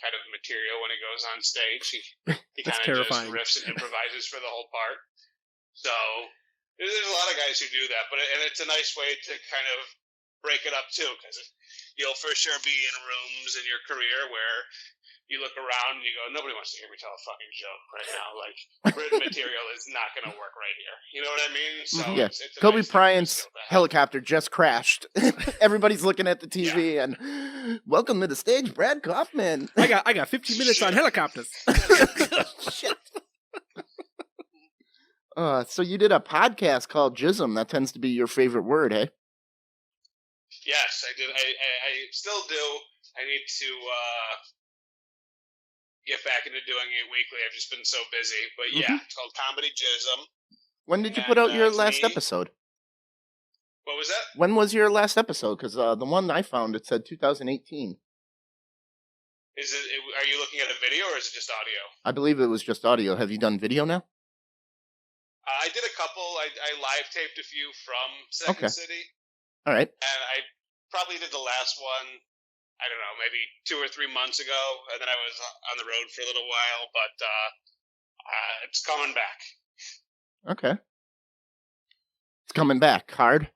kind of material when he goes on stage. He That's kind of just terrifying. riffs and improvises for the whole part. So there's a lot of guys who do that, and it's a nice way to kind of break it up too, because you'll for sure be in rooms in your career where you look around and you go, nobody wants to hear me tell a fucking joke right now. Like, written material is not going to work right here. You know what I mean? So Yeah. it's a Kobe nice thing Bryant's to have. helicopter just crashed. Everybody's looking at the TV and welcome to the stage, Brad Kofman. I got 15 minutes on helicopters. Shit. So you did a podcast called Jism. That tends to be your favorite word, hey? Yes, I did. I still do. I need to get back into doing it weekly. I've just been so busy. But yeah, it's called Comedy Jism. When did you put out your last episode? What was that? When was your last episode? Because the one I found, it said 2018. Are you looking at a video or is it just audio? I believe it was just audio. Have you done video now? I did a couple. I live taped a few from Second City. All right. And I probably did the last one, I don't know, maybe 2 or 3 months ago. And then I was on the road for a little while, but it's coming back. Okay. It's coming back hard.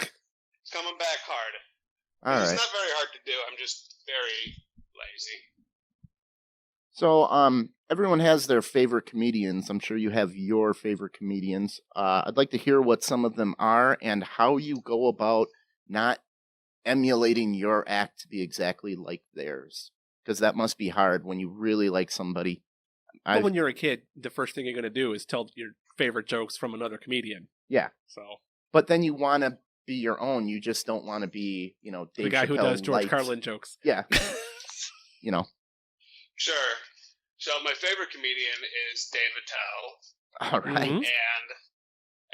It's coming back hard. All right. It's not very hard to do. I'm just very lazy. So, everyone has their favorite comedians. I'm sure you have your favorite comedians. I'd like to hear what some of them are and how you go about not emulating your act to be exactly like theirs. Because that must be hard when you really like somebody. But when you're a kid, the first thing you're going to do is tell your favorite jokes from another comedian. Yeah. So. But then you want to be your own. You just don't want to be, Dave the guy who Chappelle does George light. Carlin jokes. Yeah. Sure. So my favorite comedian is Dave Attell. All right. And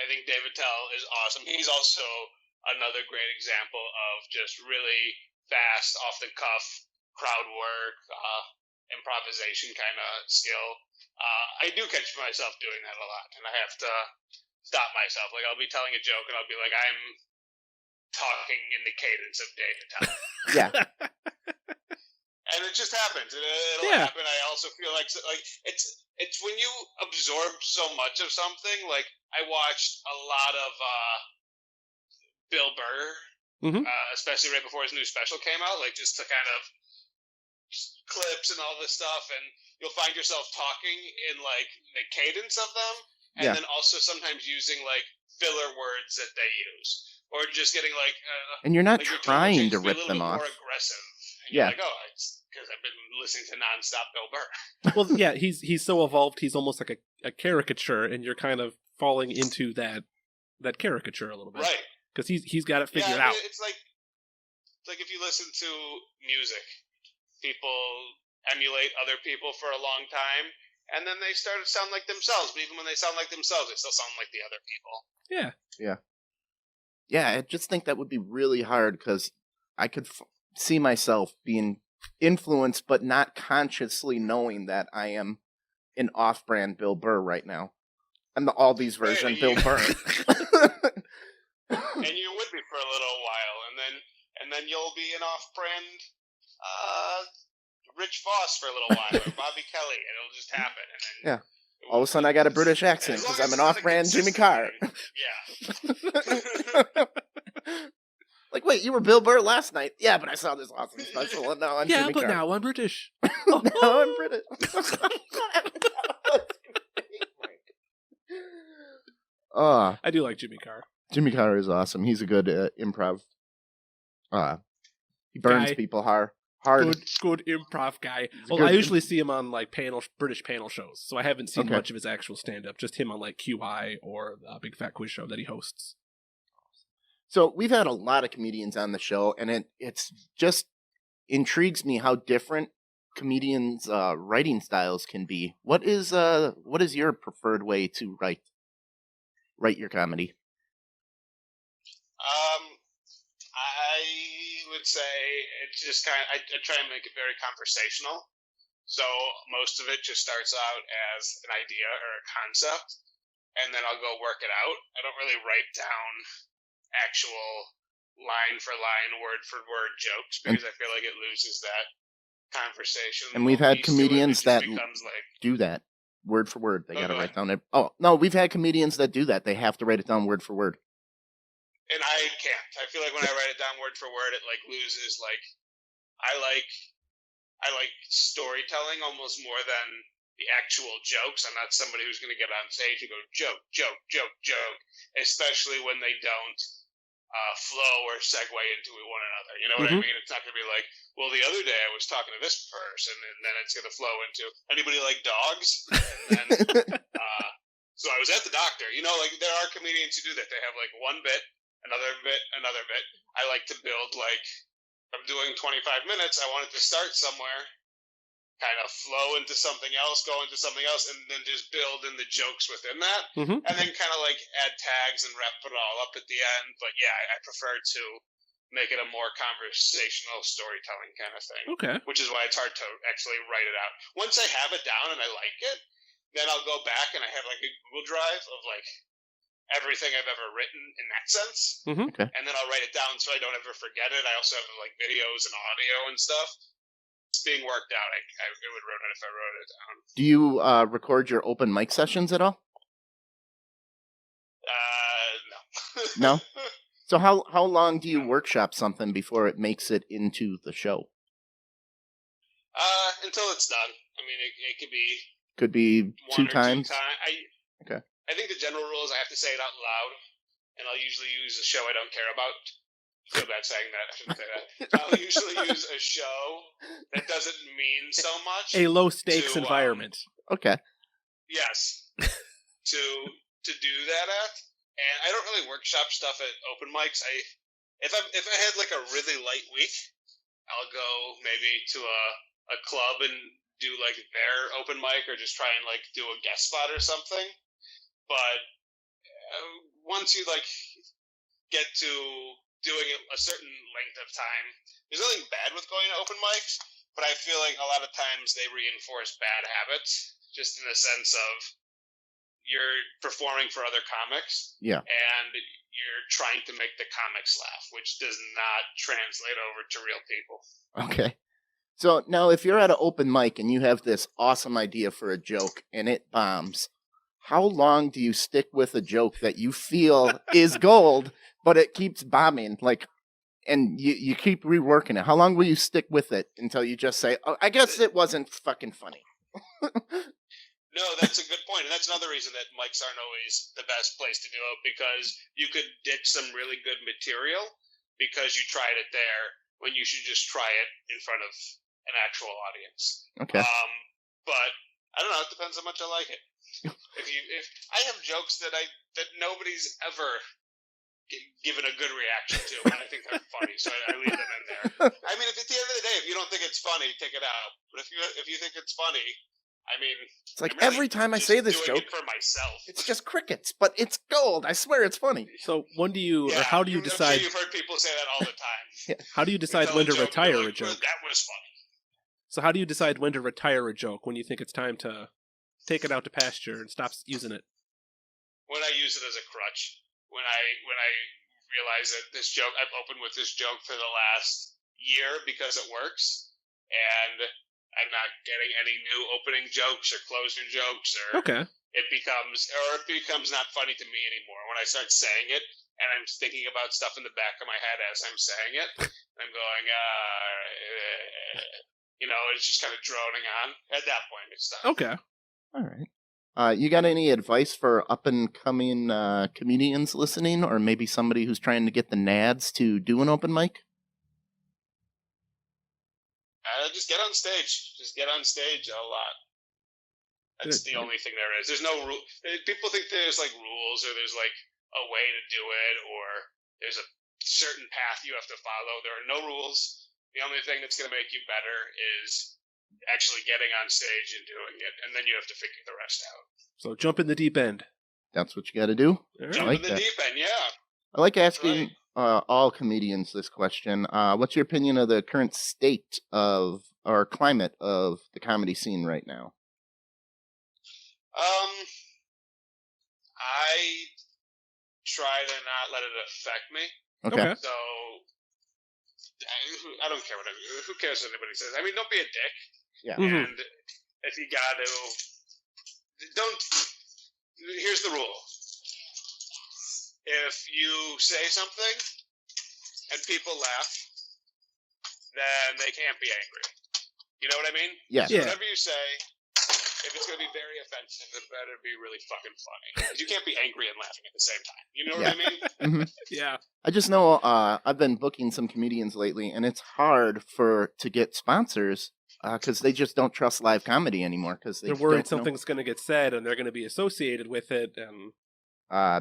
I think Dave Attell is awesome. He's also another great example of just really fast, off-the-cuff crowd work, improvisation kind of skill. I do catch myself doing that a lot, and I have to stop myself. Like, I'll be telling a joke, and I'll be like, I'm talking in the cadence of Dave Attell. Yeah. And it just happens. It'll happen. I also feel like it's when you absorb so much of something. Like, I watched a lot of Bill Burr especially right before his new special came out, like just to kind of clips and all this stuff, and you'll find yourself talking in like the cadence of them, and Yeah. then also sometimes using like filler words that they use, or just getting like And you're not like your tone trying changes to to be a rip little them bit off. more aggressive. And Yeah. you're like, oh, it's because I've been listening to nonstop Bill Burr. Well, yeah, he's so evolved. He's almost like a caricature, and you're kind of falling into that caricature a little bit, Right. Because he's got it figured yeah, I out. mean, it's like if you listen to music, people emulate other people for a long time, and then they start to sound like themselves. But even when they sound like themselves, they still sound like the other people. Yeah. Yeah, I just think that would be really hard because I could see myself being influenced, but not consciously knowing that I am an off-brand Bill Burr right now. I'm the Aldi's version Right, Bill you- Burr. And you would be for a little while, and then you'll be an off-brand Rich Voss for a little while, or Bobby Kelly, and it'll just happen. And then Yeah. All of a sudden, I got a British accent As long because as I'm an it's not a off-brand Jimmy consistent Carr. thing. Yeah. Like, wait, you were Bill Burr last night? Yeah, but I saw this awesome special, and now I'm Yeah, Jimmy but Carr. now I'm British. Now I'm British. I do like Jimmy Carr. Jimmy Carr is awesome. He's a good improv. He burns Guy. people hard. Good improv guy. Well, good I usually see him on like British panel shows, so I haven't seen Okay. much of his actual stand-up. Just him on like QI or a Big Fat Quiz Show that he hosts. So we've had a lot of comedians on the show, and it's just intrigues me how different comedians' writing styles can be. What is your preferred way to write your comedy? I would say it's just kind of, I try and make it very conversational. So most of it just starts out as an idea or a concept, and then I'll go work it out. I don't really write down actual line for line, word for word jokes because I feel like it loses that conversation. And we've had piece to it. comedians It just that becomes like, do that word for word. They got to Okay. write down it. Oh no, we've had comedians that do that. They have to write it down word for word. and I can't. I feel like when I write it down word for word, it like loses like I like storytelling almost more than the actual jokes. I'm not somebody who's going to get on stage and go joke, joke, joke, joke, especially when they don't flow or segue into one another. You know what I mean? It's not going to be like, well, the other day I was talking to this person, and then it's going to flow into anybody like dogs. And then, so I was at the doctor. You know, like there are comedians who do that. They have like one bit, another bit, another bit. I like to build like, I'm doing 25 minutes. I want it to start somewhere, kind of flow into something else, go into something else, and then just build in the jokes within that. And then kind of like add tags and wrap it all up at the end. But yeah, I prefer to make it a more conversational storytelling kind of thing. Okay. Which is why it's hard to actually write it out. Once I have it down and I like it, then I'll go back and I have like a Google Drive of like everything I've ever written in that sense. Okay. And then I'll write it down so I don't ever forget it. I also have like videos and audio and stuff. It's being worked out. It would ruin it if I wrote it down. Do you record your open mic sessions at all? No. No? So how long do you workshop something before it makes it into the show? Until it's done. I mean, it Could could be be one two or times. Okay. I think the general rule is I have to say it out loud, and I'll usually use a show I don't care about. I feel bad saying that. I shouldn't say that. I'll usually use a show that doesn't mean so much. A low stakes to, environment. Okay. Yes. to do that at, and I don't really workshop stuff at open mics. If I had like a really light week, I'll go maybe to a club and do like their open mic, or just try and like do a guest spot or something. But once you like get to doing it a certain length of time, there's nothing bad with going to open mics, but I feel like a lot of times they reinforce bad habits, just in the sense of you're performing for other comics, Yeah. and you're trying to make the comics laugh, which does not translate over to real people. Okay. So now if you're at an open mic and you have this awesome idea for a joke and it bombs, how long do you stick with a joke that you feel is gold, but it keeps bombing? Like, and you keep reworking it. How long will you stick with it until you just say, "Oh, I guess it wasn't fucking funny"? No, that's a good point, and that's another reason that mics aren't always the best place to do it, because you could ditch some really good material because you tried it there when you should just try it in front of an actual audience. Okay. But I don't know. It depends how much I like it. If I have jokes that nobody's ever given a good reaction to, and I think they're funny, so I leave them in there. I mean, if at the end of the day, if you don't think it's funny, take it out. But if you think it's funny, I mean, It's like I'm really every time I just say this doing joke, it for myself. it's just crickets, but it's gold. I swear it's funny. So when do you, or how do you I'm decide? sure you've heard people say that all the time. How do you decide Tell when a to joke, retire you're a like, joke? "Well, that was funny." So how do you decide when to retire a joke when you think it's time to take it out to pasture and stop using it? When I use it as a crutch, when I realize that this joke, I've opened with this joke for the last year because it works, and I'm not getting any new opening jokes or closer jokes, or Okay. it becomes not funny to me anymore when I start saying it, and I'm thinking about stuff in the back of my head as I'm saying it. I'm going, it's just kind of droning on. At that point, it's done. Okay. All right. You got any advice for up and coming comedians listening, or maybe somebody who's trying to get the nads to do an open mic? Just get on stage. Just get on stage a lot. That's the only thing there is. There's no rule. People think there's like rules, or there's like a way to do it, or there's a certain path you have to follow. There are no rules. The only thing that's going to make you better is actually getting on stage and doing it, and then you have to figure the rest out. So jump in the deep end. That's what you got to do. All right. Jump like in the that. deep end, yeah. I like asking all comedians this question. What's your opinion of the current state of or climate of the comedy scene right now? I try to not let it affect me. Okay. So I don't care who cares what anybody says. I mean, don't be a dick. Yeah. Mhm. And if you got to, don't. Here's the rule: if you say something and people laugh, then they can't be angry. You know what I mean? Yeah. Yeah. Whatever you say, if it's going to be very offensive, it better be really fucking funny. 'Cause you can't be angry and laughing at the same time. You know what I mean? Yeah. I just know I've been booking some comedians lately, and it's hard to get sponsors because they just don't trust live comedy anymore because They're worried something's going to get said and they're going to be associated with it, and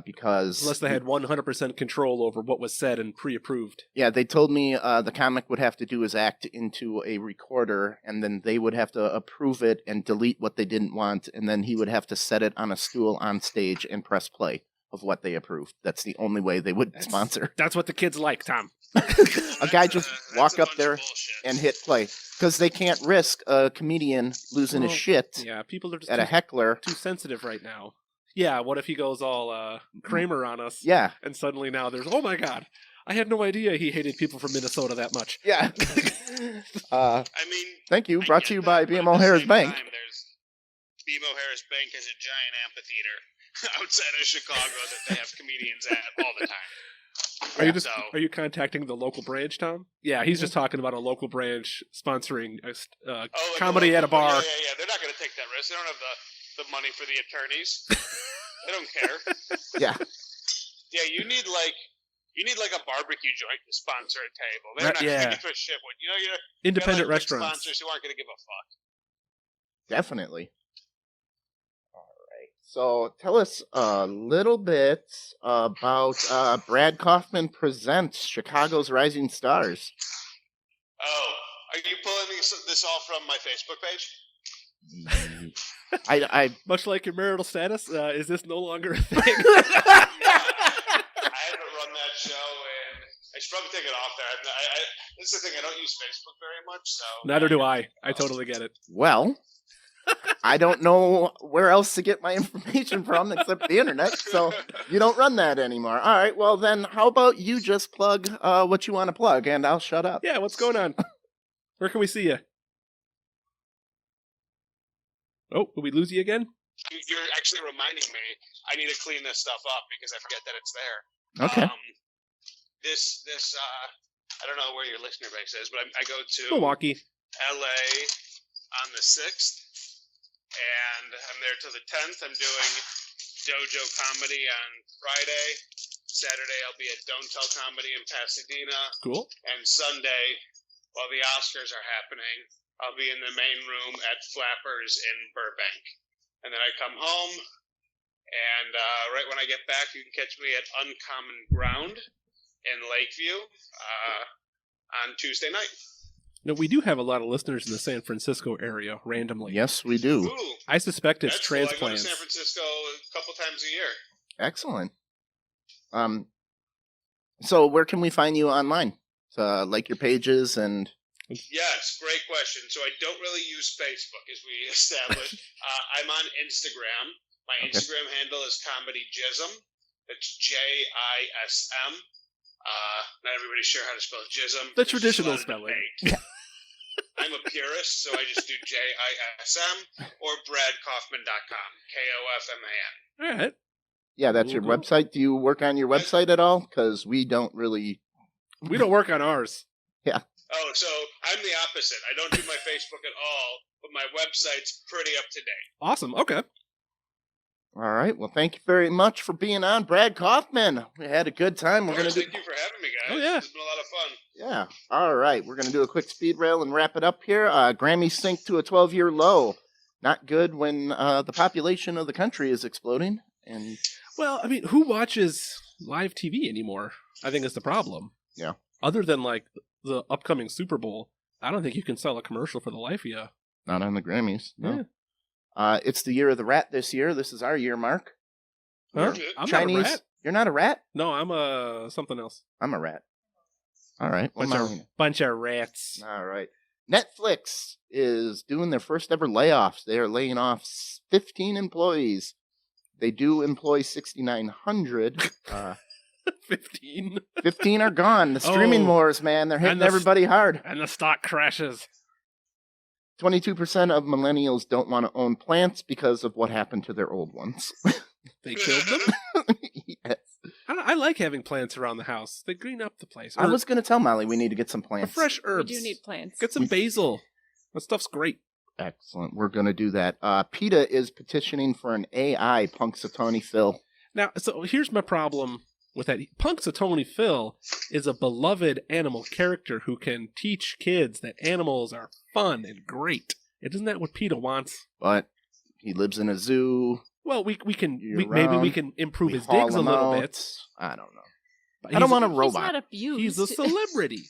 because unless they had 100% control over what was said and pre-approved. yeah, they told me the comic would have to do his act into a recorder, and then they would have to approve it and delete what they didn't want, and then he would have to set it on a stool on stage and press play of what they approved. That's the only way they would sponsor. That's what the kids like, Tom. A guy just walk that's a up bunch there of bullshit. and hit play because they can't risk a comedian losing his Well, shit Yeah, people are just at a heckler. too sensitive right now. Yeah, what if he goes all Kramer on us? Yeah, And suddenly now there's, oh my god, I had no idea he hated people from Minnesota that much. yeah. I mean, Thank you. I Brought get to you that, by but at BMO the Harris same Bank. time, BMO Harris Bank has a giant amphitheater outside of Chicago that they have comedians at all the time. Are you contacting the local branch, Tom? Yeah, he's just talking about a local branch sponsoring Like comedy at a bar. Yeah. They're not going to take that risk. They don't have the money for the attorneys. They don't care. Yeah. Yeah, you need like a barbecue joint to sponsor a table. They're not Yeah. going to give a shit. You're Independent big restaurants. sponsors who aren't going to give a fuck. Definitely. All right. So tell us a little bit about Brad Kofman Presents Chicago's Rising Stars. Oh, are you pulling this all from my Facebook page? I Much like your marital status, is this no longer a thing? I haven't run that show, and I should probably take it off there. This is the thing, I don't use Facebook very much, so... Neither do I. I totally get it. well, I don't know where else to get my information from except the internet, so you don't run that anymore. All right, well then, how about you just plug what you want to plug, and I'll shut up. Yeah, what's going on? Where can we see you? Oh, did we lose you again? You're actually reminding me I need to clean this stuff up because I forget that it's there. Okay. I don't know where your listener base is, but I go to Milwaukee. LA on the 6th, and I'm there till the 10th. I'm doing Dojo Comedy on Friday. Saturday, I'll be at Don't Tell Comedy in Pasadena. Cool. And Sunday, while the Oscars are happening, I'll be in the main room at Flappers in Burbank. And then I come home, and right when I get back, you can catch me at Uncommon Ground in Lakeview on Tuesday night. No, we do have a lot of listeners in the San Francisco area, randomly. Yes, we do. Ooh, I suspect it's that's cool. I go to transplants. San Francisco a couple times a year. Excellent. So where can we find you online? Like your pages and... Yes, great question. So I don't really use Facebook, as we established. I'm on Instagram. My Okay. Instagram handle is ComedyJism. That's JISM. Not everybody's sure how to spell jism. The There's traditional just a lot of spelling. debate. I'm a purist, so I just do JISM or BradKofman.com. KOFMAN. All right. Yeah, that's your Cool. website. Do you work on your website at all? Because we don't really... We don't work on ours. Oh, so I'm the opposite. I don't do my Facebook at all, but my website's pretty up to date. Awesome. Okay. All right. Well, thank you very much for being on, Brad Kofman. We had a good time. We're Of gonna course, do. thank you for having me, guys. Oh, yeah. It's been a lot of fun. Yeah. All right. We're gonna do a quick speed rail and wrap it up here. Grammys sink to a 12-year low. Not good when the population of the country is exploding. And Well, I mean, who watches live TV anymore? I think is the problem. Yeah. Other than like the upcoming Super Bowl, I don't think you can sell a commercial for the life of you. not on the Grammys. No. Yeah. It's the year of the rat this year. This is our year, Mark. Huh? Good. I'm Chinese. not a rat. You're not a rat. No, I'm something else. I'm a rat. All right. Well, Bunch of rats. all right. Netflix is doing their first ever layoffs. They are laying off 15 employees. They do employ 6,900. 15. 15 are gone. The streaming Oh. wars, man. They're hitting And the everybody hard. And the stock crashes. 22% of millennials don't want to own plants because of what happened to their old ones. They killed them. Yes. I like having plants around the house. They green up the place. I Or- was going to tell Molly we need to get some or plants. fresh We herbs. do need plants. Get some basil. That stuff's great. Excellent. We're going to do that. PETA is petitioning for an AI Punxsutawney Phil. Now, so here's my problem with that. Punxsutawney Phil is a beloved animal character who can teach kids that animals are fun and great. Isn't that what PETA wants? But he lives in a zoo. Well, we can Year maybe we round. can improve We his haul digs a him little out. bit. I don't know. But I don't he's- want a He's robot. not abused. He's a celebrity.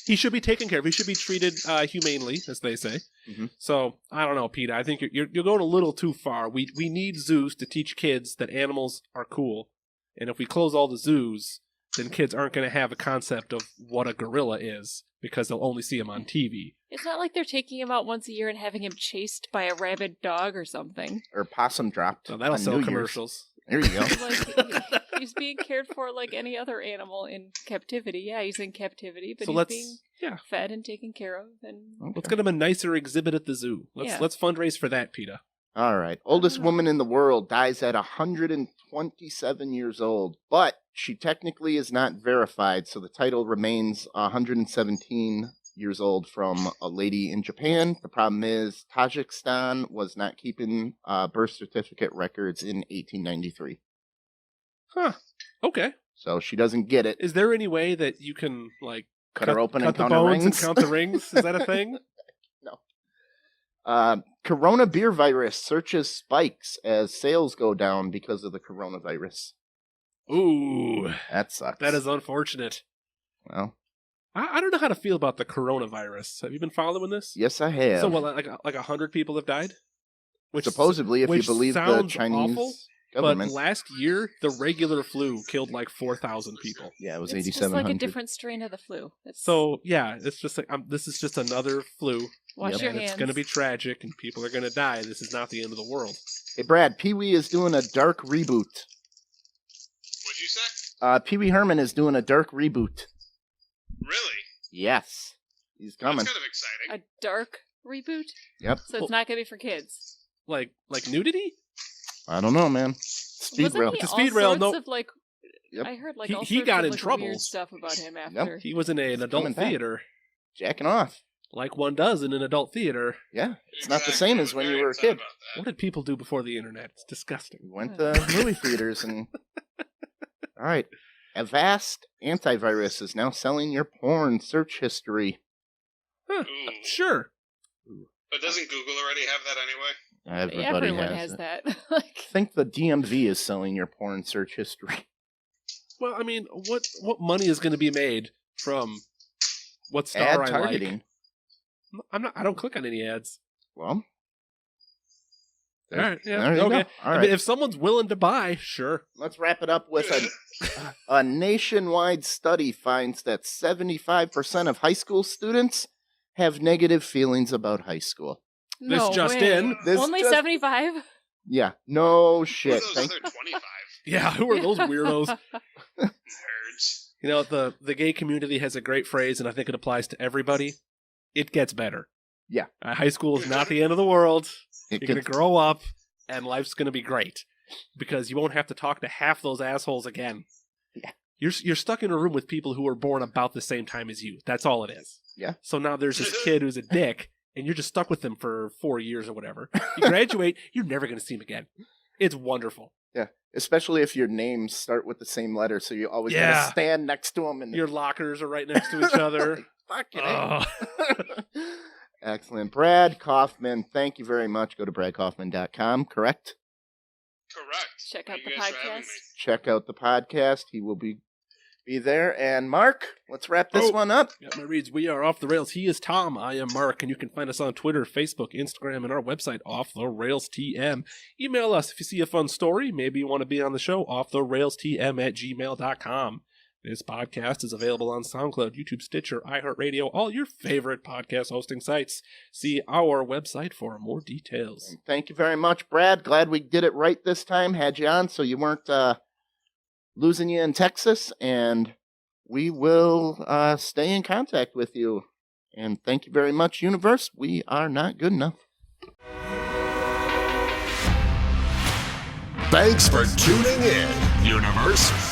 He should be taken care of. He should be treated humanely, as they say. Mhm. So I don't know, Peter. I think you're going a little too far. We need zoos to teach kids that animals are cool, and if we close all the zoos, then kids aren't going to have a concept of what a gorilla is because they'll only see him on TV. It's not like they're taking him out once a year and having him chased by a rabid dog or something. Or possum dropped. So that'll on sell New Year's. commercials. There you go. Like he's being cared for like any other animal in captivity. Yeah, he's in captivity, but So he's let's being yeah, fed and taken care of. And let's get him a nicer exhibit at the zoo. Yeah. Let's fundraise for that, Peter. All right. Oldest woman in the world dies at 127 years old, but she technically is not verified, so the title remains 117 years old from a lady in Japan. The problem is Tajikistan was not keeping birth certificate records in 1893. Huh. Okay. So she doesn't get it. Is there any way that you can like Cut her open cut and the count her bones rings? and count the rings? Is that a thing? Corona beer virus searches spikes as sales go down because of the coronavirus. Ooh, That sucks. that is unfortunate. Well, I don't know how to feel about the coronavirus. Have you been following this? yes, I have. So, what, like 100 people have died? Which Supposedly, if you which believe the sounds Chinese awful, government. But last year, the regular flu killed like 4,000 people. Yeah, it was it's just 8,700. like a different strain of the flu. It's, So, yeah, it's just like, this is just another flu. wash Yep. your And hands. it's going to be tragic, and people are going to die. This is not the end of the world. Hey, Brad, Pee-wee is doing a dark reboot. What'd you say? Pee-wee Herman is doing a dark reboot. Really? Yes. He's coming. That's kind of exciting. a dark reboot. Yep. So it's not going to be for kids. Like nudity? I don't know, man. Speed Wasn't rail. he The all speed rail, sorts no- of like Yep. I heard like He all sorts got of, in like, trouble. weird stuff about him after. He was in an adult coming back. theater, Jacking off. like one does in an adult theater. Yeah. It's not the same as when you were a kid. What did people do before the internet? It's disgusting. We went to movie theaters and... All right. Avast Antivirus is now selling your porn search history. Huh. Ooh. Sure. But doesn't Google already have that anyway? Everybody Everyone has has it. that. I Like, think the DMV is selling your porn search history. Well, I mean, what money is going to be made from what star Ad I targeting. like? I don't click on any ads. Well, All right, yeah, there you okay. go. All I right. mean, if someone's willing to buy, sure. Let's wrap it up with a nationwide study finds that 75% of high school students have negative feelings about high school. This no just way. in. This Only just- 75? Yeah, no Who are shit. those Thank- other 25 Yeah, who are those weirdos? nerds? You know, the gay community has a great phrase, and I think it applies to everybody. It gets better. Yeah. High school is not the end of the world. It You're going to gets- grow up, and life's going to be great. Because you won't have to talk to half those assholes again. Yeah. You're stuck in a room with people who were born about the same time as you. That's all it is. Yeah. So now there's this kid who's a dick, and you're just stuck with them for 4 years or whatever. You graduate, you're never going to see him again. It's wonderful. Yeah, especially if your names start with the same letter, so you always Yeah. gotta stand next to them. And Your lockers are right next to each other. Fucking Oh. Excellent. Brad Kofman, thank you very much. Go to bradkofman.com, correct? Correct. Check out Thank the you guys for having podcast. me. Check out the podcast. He will be there. And Mark, let's wrap this one up. Got my reads. We are Off the Rails. He is Tom. I am Mark. And you can find us on Twitter, Facebook, Instagram, and our website, Off the Rails TM. Email us if you see a fun story. Maybe you want to be on the show, offtherailstm@gmail.com. This podcast is available on SoundCloud, YouTube, Stitcher, iHeartRadio, all your favorite podcast hosting sites. See our website for more details. And thank you very much, Brad. Glad we did it right this time. Had you on so you weren't losing you in Texas. And we will stay in contact with you. And thank you very much, Universe. We are not good enough. Thanks for tuning in, Universe.